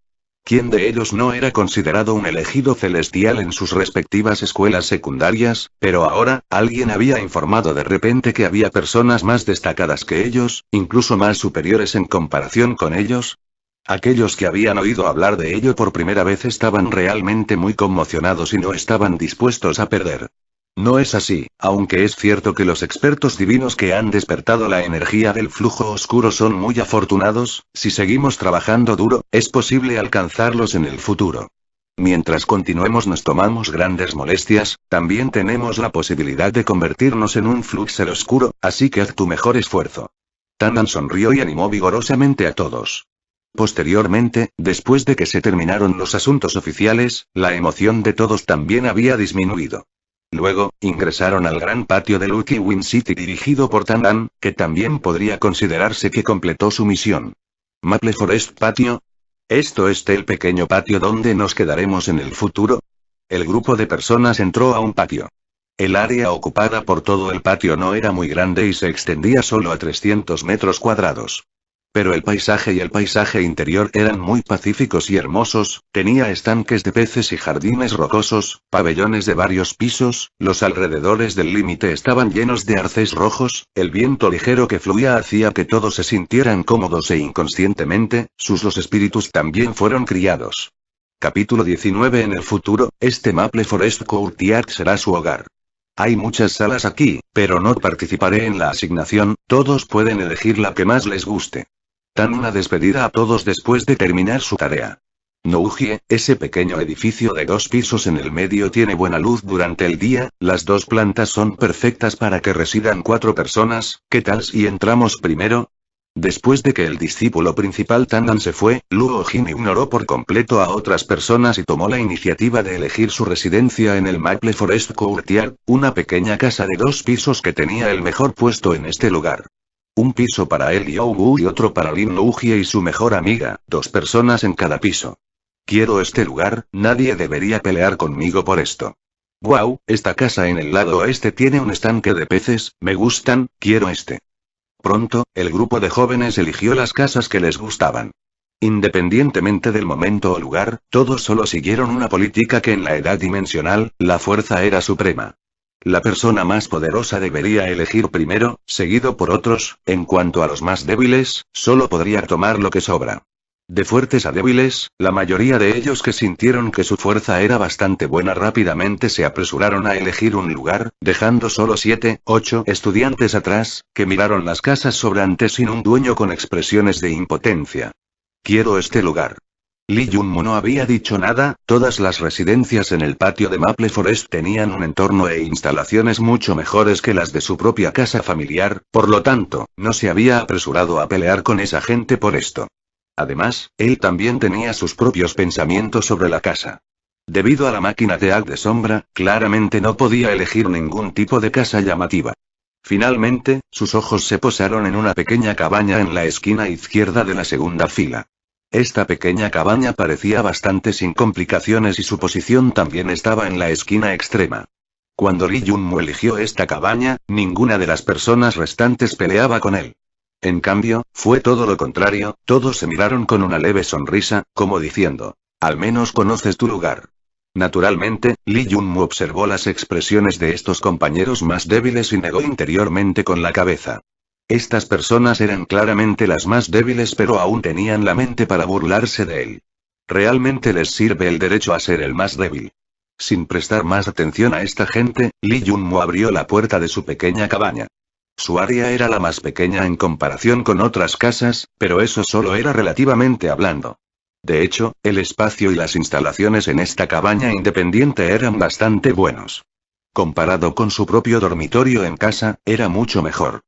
¿Quién de ellos no era considerado un elegido celestial en sus respectivas escuelas secundarias? Pero ahora, alguien había informado de repente que había personas más destacadas que ellos, incluso más superiores en comparación con ellos. Aquellos que habían oído hablar de ello por primera vez estaban realmente muy conmocionados y no estaban dispuestos a perder. No es así, aunque es cierto que los expertos divinos que han despertado la energía del flujo oscuro son muy afortunados, si seguimos trabajando duro, es posible alcanzarlos en el futuro. Mientras continuemos nos tomamos grandes molestias, también tenemos la posibilidad de convertirnos en un fluxer oscuro, así que haz tu mejor esfuerzo. Tandan sonrió y animó vigorosamente a todos. Posteriormente, después de que se terminaron los asuntos oficiales, la emoción de todos también había disminuido. Luego, ingresaron al gran patio de Lucky Win City dirigido por Tandan, que también podría considerarse que completó su misión. Maple Forest Patio. ¿Esto es el pequeño patio donde nos quedaremos en el futuro? El grupo de personas entró a un patio. El área ocupada por todo el patio no era muy grande y se extendía solo a 300 metros cuadrados. Pero el paisaje y el paisaje interior eran muy pacíficos y hermosos, tenía estanques de peces y jardines rocosos, pabellones de varios pisos, los alrededores del límite estaban llenos de arces rojos, el viento ligero que fluía hacía que todos se sintieran cómodos e inconscientemente, los espíritus también fueron criados. Capítulo 19. En el futuro, este Maple Forest Courtyard será su hogar. Hay muchas salas aquí, pero no participaré en la asignación, todos pueden elegir la que más les guste. Dan una despedida a todos después de terminar su tarea. Nougie, ese pequeño edificio de 2 pisos en el medio tiene buena luz durante el día, las 2 plantas son perfectas para que residan 4 personas, ¿qué tal si entramos primero? Después de que el discípulo principal Tandan se fue, Luo Jin ignoró por completo a otras personas y tomó la iniciativa de elegir su residencia en el Maple Forest Courtyard, una pequeña casa de 2 pisos que tenía el mejor puesto en este lugar. Un piso para él y Wu y otro para Lin Nougie y su mejor amiga, 2 personas en cada piso. Quiero este lugar, nadie debería pelear conmigo por esto. Wow, esta casa en el lado oeste tiene un estanque de peces, me gustan, quiero este. Pronto, el grupo de jóvenes eligió las casas que les gustaban. Independientemente del momento o lugar, todos solo siguieron una política que en la edad dimensional, la fuerza era suprema. La persona más poderosa debería elegir primero, seguido por otros, en cuanto a los más débiles, solo podría tomar lo que sobra. De fuertes a débiles, la mayoría de ellos que sintieron que su fuerza era bastante buena rápidamente se apresuraron a elegir un lugar, dejando solo 7, 8 estudiantes atrás, que miraron las casas sobrantes sin un dueño con expresiones de impotencia. Quiero este lugar. Lee Junmu no había dicho nada, todas las residencias en el patio de Maple Forest tenían un entorno e instalaciones mucho mejores que las de su propia casa familiar, por lo tanto, no se había apresurado a pelear con esa gente por esto. Además, él también tenía sus propios pensamientos sobre la casa. Debido a la máquina de haz de sombra, claramente no podía elegir ningún tipo de casa llamativa. Finalmente, sus ojos se posaron en una pequeña cabaña en la esquina izquierda de la segunda fila. Esta pequeña cabaña parecía bastante sin complicaciones y su posición también estaba en la esquina extrema. Cuando Lee Junmu eligió esta cabaña, ninguna de las personas restantes peleaba con él. En cambio, fue todo lo contrario, todos se miraron con una leve sonrisa, como diciendo, al menos conoces tu lugar. Naturalmente, Lee Junmu observó las expresiones de estos compañeros más débiles y negó interiormente con la cabeza. Estas personas eran claramente las más débiles pero aún tenían la mente para burlarse de él. Realmente les sirve el derecho a ser el más débil. Sin prestar más atención a esta gente, Lee Junmu abrió la puerta de su pequeña cabaña. Su área era la más pequeña en comparación con otras casas, pero eso solo era relativamente hablando. De hecho, el espacio y las instalaciones en esta cabaña independiente eran bastante buenos. Comparado con su propio dormitorio en casa, era mucho mejor.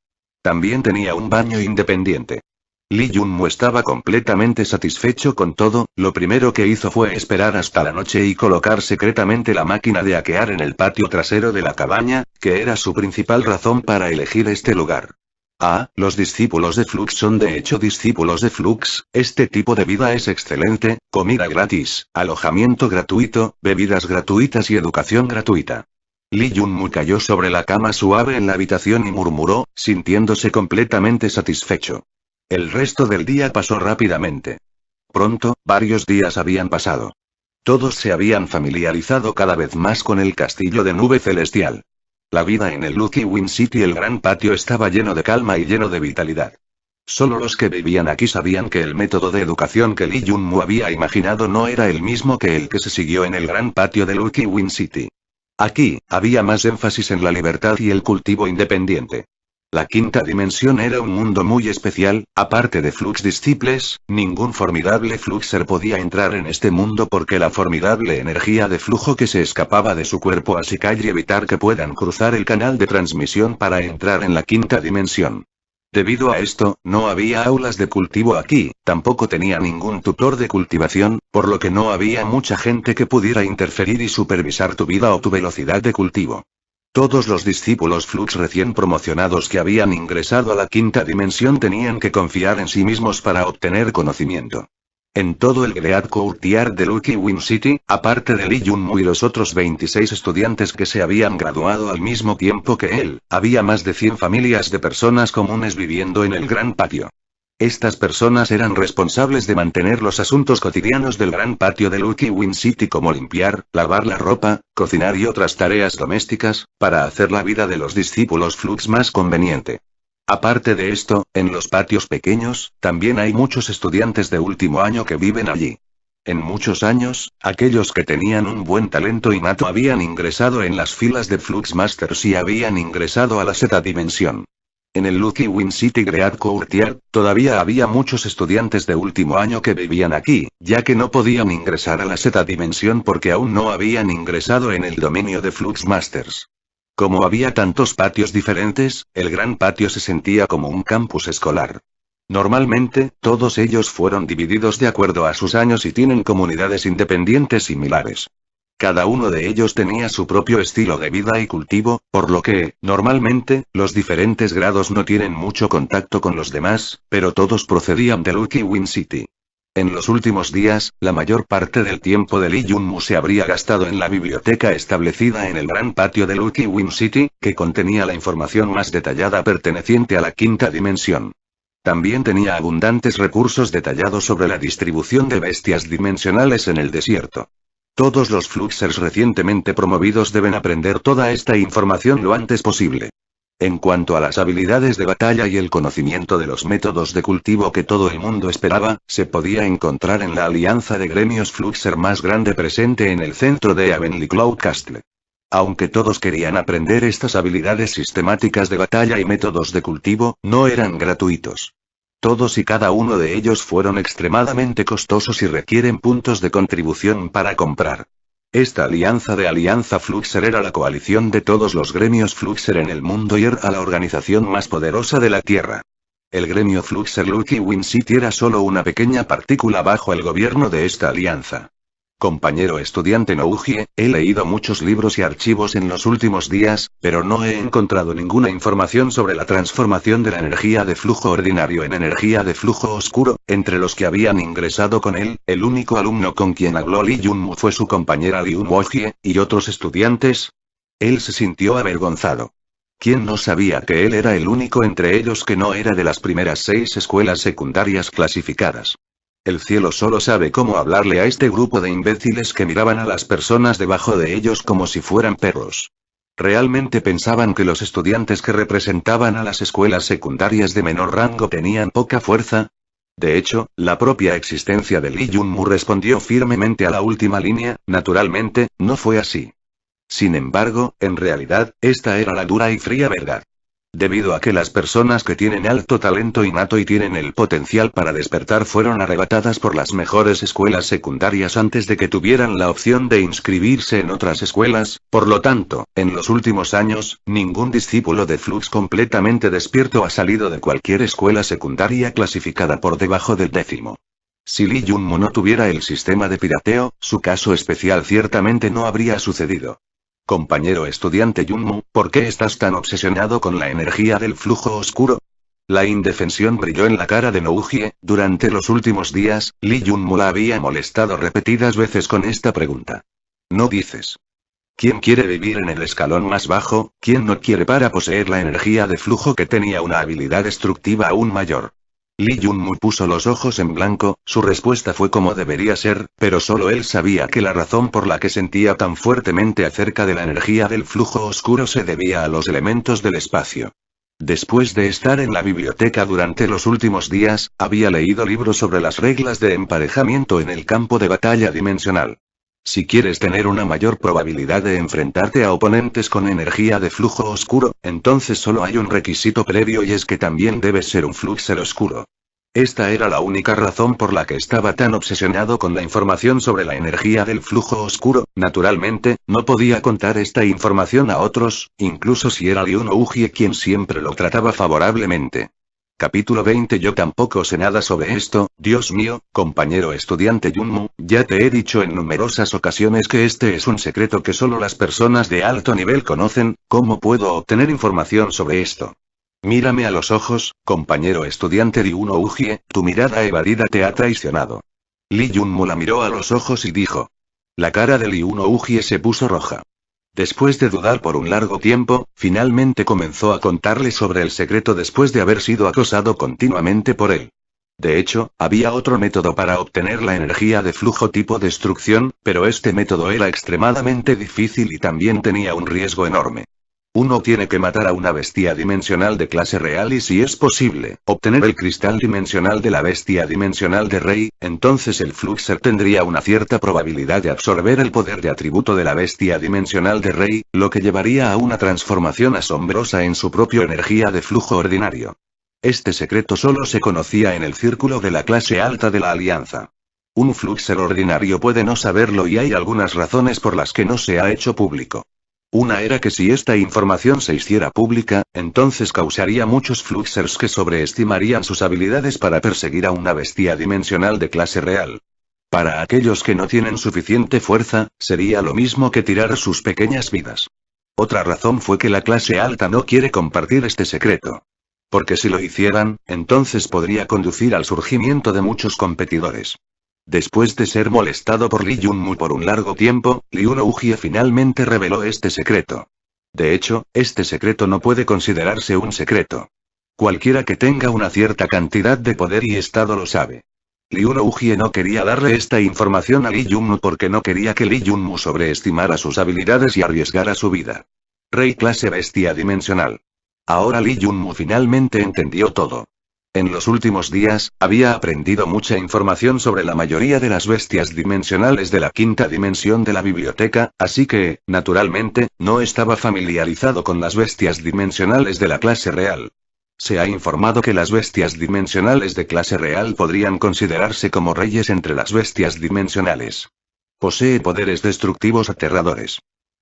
También tenía un baño independiente. Lee Junmu estaba completamente satisfecho con todo, lo primero que hizo fue esperar hasta la noche y colocar secretamente la máquina de hackear en el patio trasero de la cabaña, que era su principal razón para elegir este lugar. Ah, los discípulos de Flux son de hecho discípulos de Flux, este tipo de vida es excelente, comida gratis, alojamiento gratuito, bebidas gratuitas y educación gratuita. Lee Junmu cayó sobre la cama suave en la habitación y murmuró, sintiéndose completamente satisfecho. El resto del día pasó rápidamente. Pronto, varios días habían pasado. Todos se habían familiarizado cada vez más con el castillo de nube celestial. La vida en el Lucky Win City, el gran patio, estaba lleno de calma y lleno de vitalidad. Solo los que vivían aquí sabían que el método de educación que Lee Junmu había imaginado no era el mismo que el que se siguió en el gran patio de Lucky Win City. Aquí, había más énfasis en la libertad y el cultivo independiente. La quinta dimensión era un mundo muy especial, aparte de Flux Disciples, ningún formidable Fluxer podía entrar en este mundo porque la formidable energía de flujo que se escapaba de su cuerpo así y evitar que puedan cruzar el canal de transmisión para entrar en la quinta dimensión. Debido a esto, no había aulas de cultivo aquí, tampoco tenía ningún tutor de cultivación, por lo que no había mucha gente que pudiera interferir y supervisar tu vida o tu velocidad de cultivo. Todos los discípulos Flux recién promocionados que habían ingresado a la quinta dimensión tenían que confiar en sí mismos para obtener conocimiento. En todo el Great Courtyard de Lucky Win City, aparte de Lee Junmu y los otros 26 estudiantes que se habían graduado al mismo tiempo que él, había más de 100 familias de personas comunes viviendo en el gran patio. Estas personas eran responsables de mantener los asuntos cotidianos del gran patio de Lucky Win City, como limpiar, lavar la ropa, cocinar y otras tareas domésticas, para hacer la vida de los discípulos Flux más conveniente. Aparte de esto, en los patios pequeños, también hay muchos estudiantes de último año que viven allí. En muchos años, aquellos que tenían un buen talento innato habían ingresado en las filas de Flux Masters y habían ingresado a la Z dimensión. En el Lucky Win City Great Courtyard, todavía había muchos estudiantes de último año que vivían aquí, ya que no podían ingresar a la Z dimensión porque aún no habían ingresado en el dominio de Flux Masters. Como había tantos patios diferentes, el gran patio se sentía como un campus escolar. Normalmente, todos ellos fueron divididos de acuerdo a sus años y tienen comunidades independientes similares. Cada uno de ellos tenía su propio estilo de vida y cultivo, por lo que, normalmente, los diferentes grados no tienen mucho contacto con los demás, pero todos procedían de Lucky Win City. En los últimos días, la mayor parte del tiempo de Lee Junmu se habría gastado en la biblioteca establecida en el gran patio de Lucky Win City, que contenía la información más detallada perteneciente a la quinta dimensión. También tenía abundantes recursos detallados sobre la distribución de bestias dimensionales en el desierto. Todos los Fluxers recientemente promovidos deben aprender toda esta información lo antes posible. En cuanto a las habilidades de batalla y el conocimiento de los métodos de cultivo que todo el mundo esperaba, se podía encontrar en la alianza de gremios Fluxer más grande presente en el centro de Avonlea Cloud Castle. Aunque todos querían aprender estas habilidades sistemáticas de batalla y métodos de cultivo, no eran gratuitos. Todos y cada uno de ellos fueron extremadamente costosos y requieren puntos de contribución para comprar. Esta alianza Fluxer era la coalición de todos los gremios Fluxer en el mundo y era la organización más poderosa de la Tierra. El gremio Fluxer Lucky Win City era solo una pequeña partícula bajo el gobierno de esta alianza. Compañero estudiante Nougie, he leído muchos libros y archivos en los últimos días, pero no he encontrado ninguna información sobre la transformación de la energía de flujo ordinario en energía de flujo oscuro. Entre los que habían ingresado con él, el único alumno con quien habló Lee Junmu fue su compañera Liu Nougie, y otros estudiantes. Él se sintió avergonzado. ¿Quién no sabía que él era el único entre ellos que no era de las primeras 6 escuelas secundarias clasificadas? El cielo solo sabe cómo hablarle a este grupo de imbéciles que miraban a las personas debajo de ellos como si fueran perros. ¿Realmente pensaban que los estudiantes que representaban a las escuelas secundarias de menor rango tenían poca fuerza? De hecho, la propia existencia de Lee Junmu respondió firmemente a la última línea, naturalmente, no fue así. Sin embargo, en realidad, esta era la dura y fría verdad. Debido a que las personas que tienen alto talento innato y tienen el potencial para despertar fueron arrebatadas por las mejores escuelas secundarias antes de que tuvieran la opción de inscribirse en otras escuelas, por lo tanto, en los últimos años, ningún discípulo de Flux completamente despierto ha salido de cualquier escuela secundaria clasificada por debajo del 10º. Si Lee Junmu no tuviera el sistema de pirateo, su caso especial ciertamente no habría sucedido. Compañero estudiante Junmu, ¿por qué estás tan obsesionado con la energía del flujo oscuro? La indefensión brilló en la cara de Nougie. Durante los últimos días, Lee Junmu la había molestado repetidas veces con esta pregunta. ¿No dices ¿Quién quiere vivir en el escalón más bajo? ¿Quién no quiere para poseer la energía de flujo que tenía una habilidad destructiva aún mayor? Lee Junmu puso los ojos en blanco, su respuesta fue como debería ser, pero solo él sabía que la razón por la que sentía tan fuertemente acerca de la energía del flujo oscuro se debía a los elementos del espacio. Después de estar en la biblioteca durante los últimos días, había leído libros sobre las reglas de emparejamiento en el campo de batalla dimensional. Si quieres tener una mayor probabilidad de enfrentarte a oponentes con energía de flujo oscuro, entonces solo hay un requisito previo y es que también debes ser un fluxer oscuro. Esta era la única razón por la que estaba tan obsesionado con la información sobre la energía del flujo oscuro. Naturalmente, no podía contar esta información a otros, incluso si era Ryuno Uji quien siempre lo trataba favorablemente. Capítulo 20. Yo tampoco sé nada sobre esto, Dios mío, compañero estudiante Junmu, ya te he dicho en numerosas ocasiones que este es un secreto que solo las personas de alto nivel conocen. ¿Cómo puedo obtener información sobre esto? Mírame a los ojos, compañero estudiante Ryuno Uji, tu mirada evadida te ha traicionado. Lee Junmu la miró a los ojos y dijo. La cara de Ryuno Uji se puso roja. Después de dudar por un largo tiempo, finalmente comenzó a contarle sobre el secreto después de haber sido acosado continuamente por él. De hecho, había otro método para obtener la energía de flujo tipo destrucción, pero este método era extremadamente difícil y también tenía un riesgo enorme. Uno tiene que matar a una bestia dimensional de clase real y si es posible, obtener el cristal dimensional de la bestia dimensional de Rey, entonces el Fluxer tendría una cierta probabilidad de absorber el poder de atributo de la bestia dimensional de Rey, lo que llevaría a una transformación asombrosa en su propia energía de flujo ordinario. Este secreto solo se conocía en el círculo de la clase alta de la Alianza. Un Fluxer ordinario puede no saberlo y hay algunas razones por las que no se ha hecho público. Una era que si esta información se hiciera pública, entonces causaría muchos Fluxers que sobreestimarían sus habilidades para perseguir a una bestia dimensional de clase real. Para aquellos que no tienen suficiente fuerza, sería lo mismo que tirar sus pequeñas vidas. Otra razón fue que la clase alta no quiere compartir este secreto. Porque si lo hicieran, entonces podría conducir al surgimiento de muchos competidores. Después de ser molestado por Lee Junmu por un largo tiempo, Ryuno Uji finalmente reveló este secreto. De hecho, este secreto no puede considerarse un secreto. Cualquiera que tenga una cierta cantidad de poder y estado lo sabe. Ryuno Uji no quería darle esta información a Lee Junmu porque no quería que Lee Junmu sobreestimara sus habilidades y arriesgara su vida. Rey clase bestia dimensional. Ahora Lee Junmu finalmente entendió todo. En los últimos días, había aprendido mucha información sobre la mayoría de las bestias dimensionales de la quinta dimensión de la biblioteca, así que, naturalmente, no estaba familiarizado con las bestias dimensionales de la clase real. Se ha informado que las bestias dimensionales de clase real podrían considerarse como reyes entre las bestias dimensionales. Posee poderes destructivos aterradores.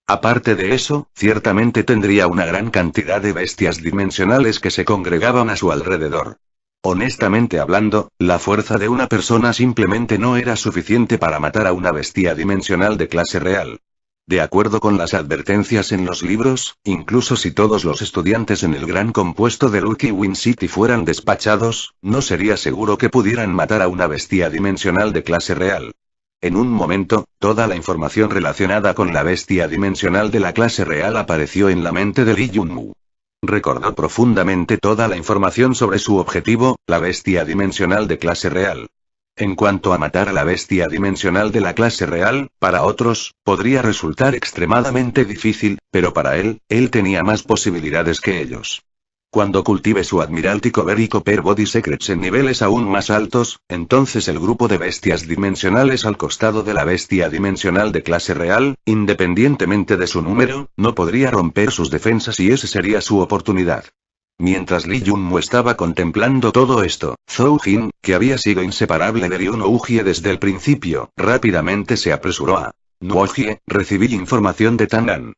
Aparte de eso, ciertamente tendría una gran cantidad de bestias dimensionales que se congregaban a su alrededor. Honestamente hablando, la fuerza de una persona simplemente no era suficiente para matar a una bestia dimensional de clase real. De acuerdo con las advertencias en los libros, incluso si todos los estudiantes en el gran compuesto de Lucky Win City fueran despachados, no sería seguro que pudieran matar a una bestia dimensional de clase real. En un momento, toda la información relacionada con la bestia dimensional de la clase real apareció en la mente de Lee Junmu. Recordó profundamente toda la información sobre su objetivo, la bestia dimensional de clase real. En cuanto a matar a la bestia dimensional de la clase real, para otros, podría resultar extremadamente difícil, pero para él tenía más posibilidades que ellos. Cuando cultive su Admiralty Cover y Copper Body Secrets en niveles aún más altos, entonces el grupo de bestias dimensionales al costado de la bestia dimensional de clase real, independientemente de su número, no podría romper sus defensas y esa sería su oportunidad. Mientras Lee Junmu estaba contemplando todo esto, Zhou Jin, que había sido inseparable de Ryuno Uji desde el principio, rápidamente se apresuró a Nuoji, recibí información de Tanan.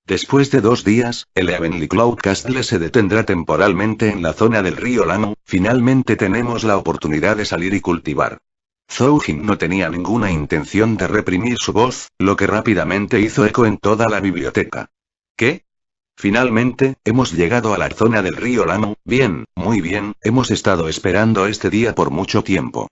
Después de 2 días, el Heavenly Cloud Castle se detendrá temporalmente en la zona del río Lamo, finalmente tenemos la oportunidad de salir y cultivar. Zhou Jin no tenía ninguna intención de reprimir su voz, lo que rápidamente hizo eco en toda la biblioteca. ¿Qué? Finalmente, hemos llegado a la zona del río Lamo, bien, muy bien, hemos estado esperando este día por mucho tiempo.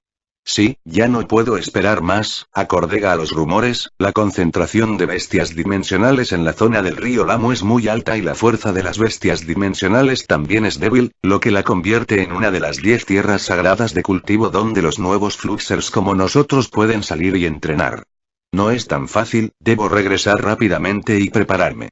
Sí, ya no puedo esperar más, acorde a los rumores, la concentración de bestias dimensionales en la zona del río Lamu es muy alta y la fuerza de las bestias dimensionales también es débil, lo que la convierte en una de las 10 tierras sagradas de cultivo donde los nuevos Fluxers como nosotros pueden salir y entrenar. No es tan fácil, debo regresar rápidamente y prepararme.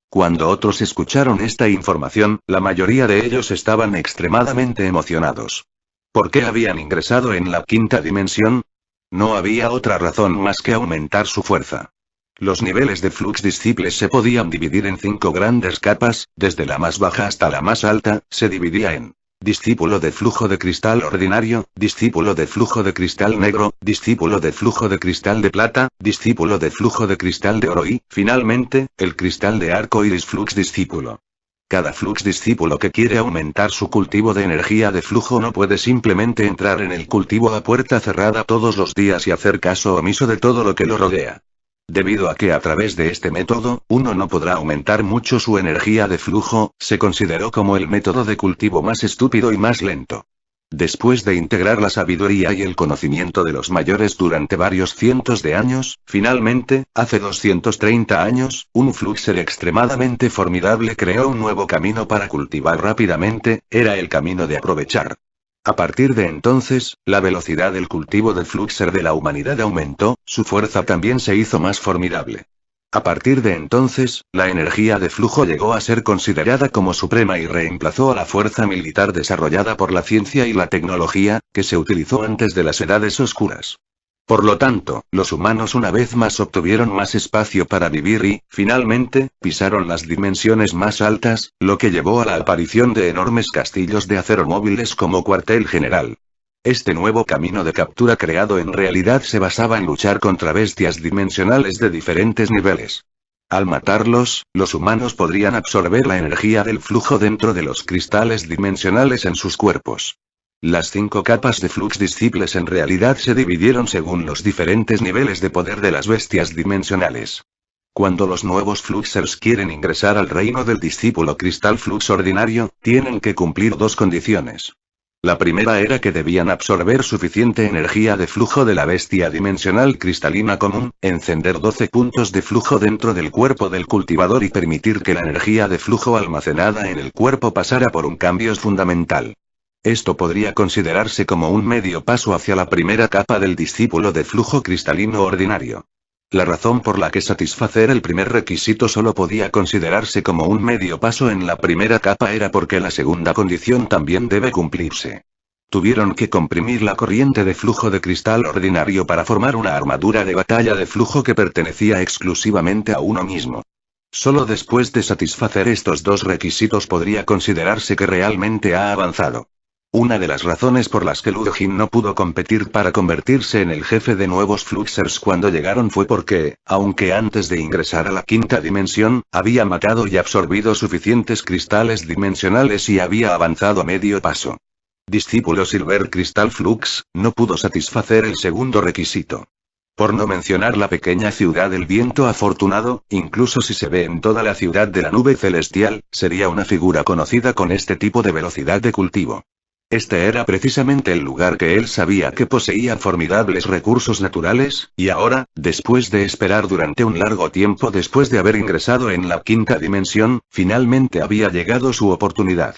Cuando otros escucharon esta información, la mayoría de ellos estaban extremadamente emocionados. ¿Por qué habían ingresado en la quinta dimensión? No había otra razón más que aumentar su fuerza. Los niveles de Flux Disciples se podían dividir en 5 grandes capas, desde la más baja hasta la más alta, se dividía en discípulo de flujo de cristal ordinario, discípulo de flujo de cristal negro, discípulo de flujo de cristal de plata, discípulo de flujo de cristal de oro y, finalmente, el cristal de arco iris Flux Discípulo. Cada Flux Discípulo que quiere aumentar su cultivo de energía de flujo no puede simplemente entrar en el cultivo a puerta cerrada todos los días y hacer caso omiso de todo lo que lo rodea. Debido a que a través de este método, uno no podrá aumentar mucho su energía de flujo, se consideró como el método de cultivo más estúpido y más lento. Después de integrar la sabiduría y el conocimiento de los mayores durante varios cientos de años, finalmente, hace 230 años, un Fluxer extremadamente formidable creó un nuevo camino para cultivar rápidamente, era el camino de aprovechar. A partir de entonces, la velocidad del cultivo del Fluxer de la humanidad aumentó, su fuerza también se hizo más formidable. A partir de entonces, la energía de flujo llegó a ser considerada como suprema y reemplazó a la fuerza militar desarrollada por la ciencia y la tecnología, que se utilizó antes de las edades oscuras. Por lo tanto, los humanos una vez más obtuvieron más espacio para vivir y, finalmente, pisaron las dimensiones más altas, lo que llevó a la aparición de enormes castillos de acero móviles como cuartel general. Este nuevo camino de captura creado en realidad se basaba en luchar contra bestias dimensionales de diferentes niveles. Al matarlos, los humanos podrían absorber la energía del flujo dentro de los cristales dimensionales en sus cuerpos. Las 5 capas de Flux Disciples en realidad se dividieron según los diferentes niveles de poder de las bestias dimensionales. Cuando los nuevos Fluxers quieren ingresar al reino del discípulo Cristal Flux ordinario, tienen que cumplir 2 condiciones. La primera era que debían absorber suficiente energía de flujo de la bestia dimensional cristalina común, encender 12 puntos de flujo dentro del cuerpo del cultivador y permitir que la energía de flujo almacenada en el cuerpo pasara por un cambio fundamental. Esto podría considerarse como un medio paso hacia la primera capa del discípulo de flujo cristalino ordinario. La razón por la que satisfacer el primer requisito solo podía considerarse como un medio paso en la primera capa era porque la segunda condición también debe cumplirse. Tuvieron que comprimir la corriente de flujo de cristal ordinario para formar una armadura de batalla de flujo que pertenecía exclusivamente a uno mismo. Solo después de satisfacer estos 2 requisitos podría considerarse que realmente ha avanzado. Una de las razones por las que Luo Jin no pudo competir para convertirse en el jefe de nuevos Fluxers cuando llegaron fue porque, aunque antes de ingresar a la quinta dimensión, había matado y absorbido suficientes cristales dimensionales y había avanzado a medio paso. Discípulo Silver Crystal Flux, no pudo satisfacer el segundo requisito. Por no mencionar la pequeña ciudad del viento afortunado, incluso si se ve en toda la ciudad de la nube celestial, sería una figura conocida con este tipo de velocidad de cultivo. Este era precisamente el lugar que él sabía que poseía formidables recursos naturales, y ahora, después de esperar durante un largo tiempo después de haber ingresado en la quinta dimensión, finalmente había llegado su oportunidad.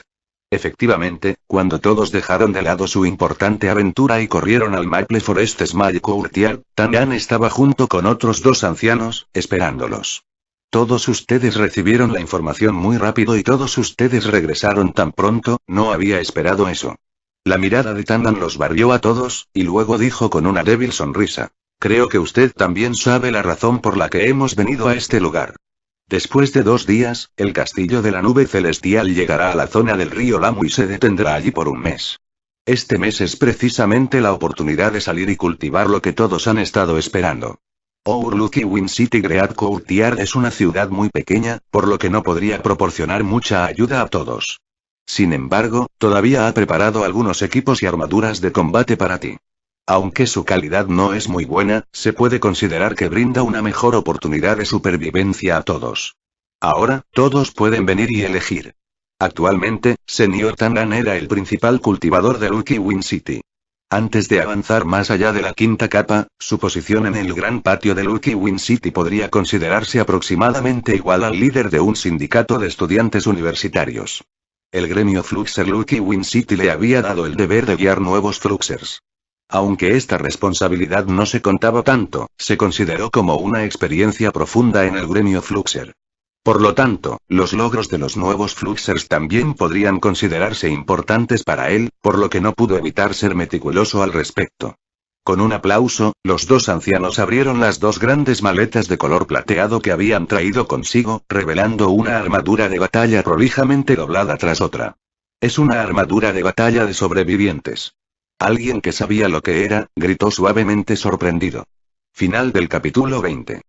Efectivamente, cuando todos dejaron de lado su importante aventura y corrieron al Maple Forest Small Courtyard, Tan estaba junto con otros 2 ancianos, esperándolos. Todos ustedes recibieron la información muy rápido y todos ustedes regresaron tan pronto, no había esperado eso. La mirada de Tandan los barrió a todos, y luego dijo con una débil sonrisa. Creo que usted también sabe la razón por la que hemos venido a este lugar. Después de 2 días, el castillo de la nube celestial llegará a la zona del río Lamu y se detendrá allí por un mes. Este mes es precisamente la oportunidad de salir y cultivar lo que todos han estado esperando. Lucky Wind City Great Courtyard es una ciudad muy pequeña, por lo que no podría proporcionar mucha ayuda a todos. Sin embargo, todavía ha preparado algunos equipos y armaduras de combate para ti. Aunque su calidad no es muy buena, se puede considerar que brinda una mejor oportunidad de supervivencia a todos. Ahora, todos pueden venir y elegir. Actualmente, Senior Tandan era el principal cultivador de Lucky Wind City. Antes de avanzar más allá de la quinta capa, su posición en el gran patio de Lucky Win City podría considerarse aproximadamente igual al líder de un sindicato de estudiantes universitarios. El gremio Fluxer Lucky Win City le había dado el deber de guiar nuevos Fluxers. Aunque esta responsabilidad no se contaba tanto, se consideró como una experiencia profunda en el gremio Fluxer. Por lo tanto, los logros de los nuevos Fluxers también podrían considerarse importantes para él, por lo que no pudo evitar ser meticuloso al respecto. Con un aplauso, los dos ancianos abrieron las dos grandes maletas de color plateado que habían traído consigo, revelando una armadura de batalla prolijamente doblada tras otra. Es una armadura de batalla de sobrevivientes. Alguien que sabía lo que era, gritó suavemente sorprendido. Final del capítulo 20.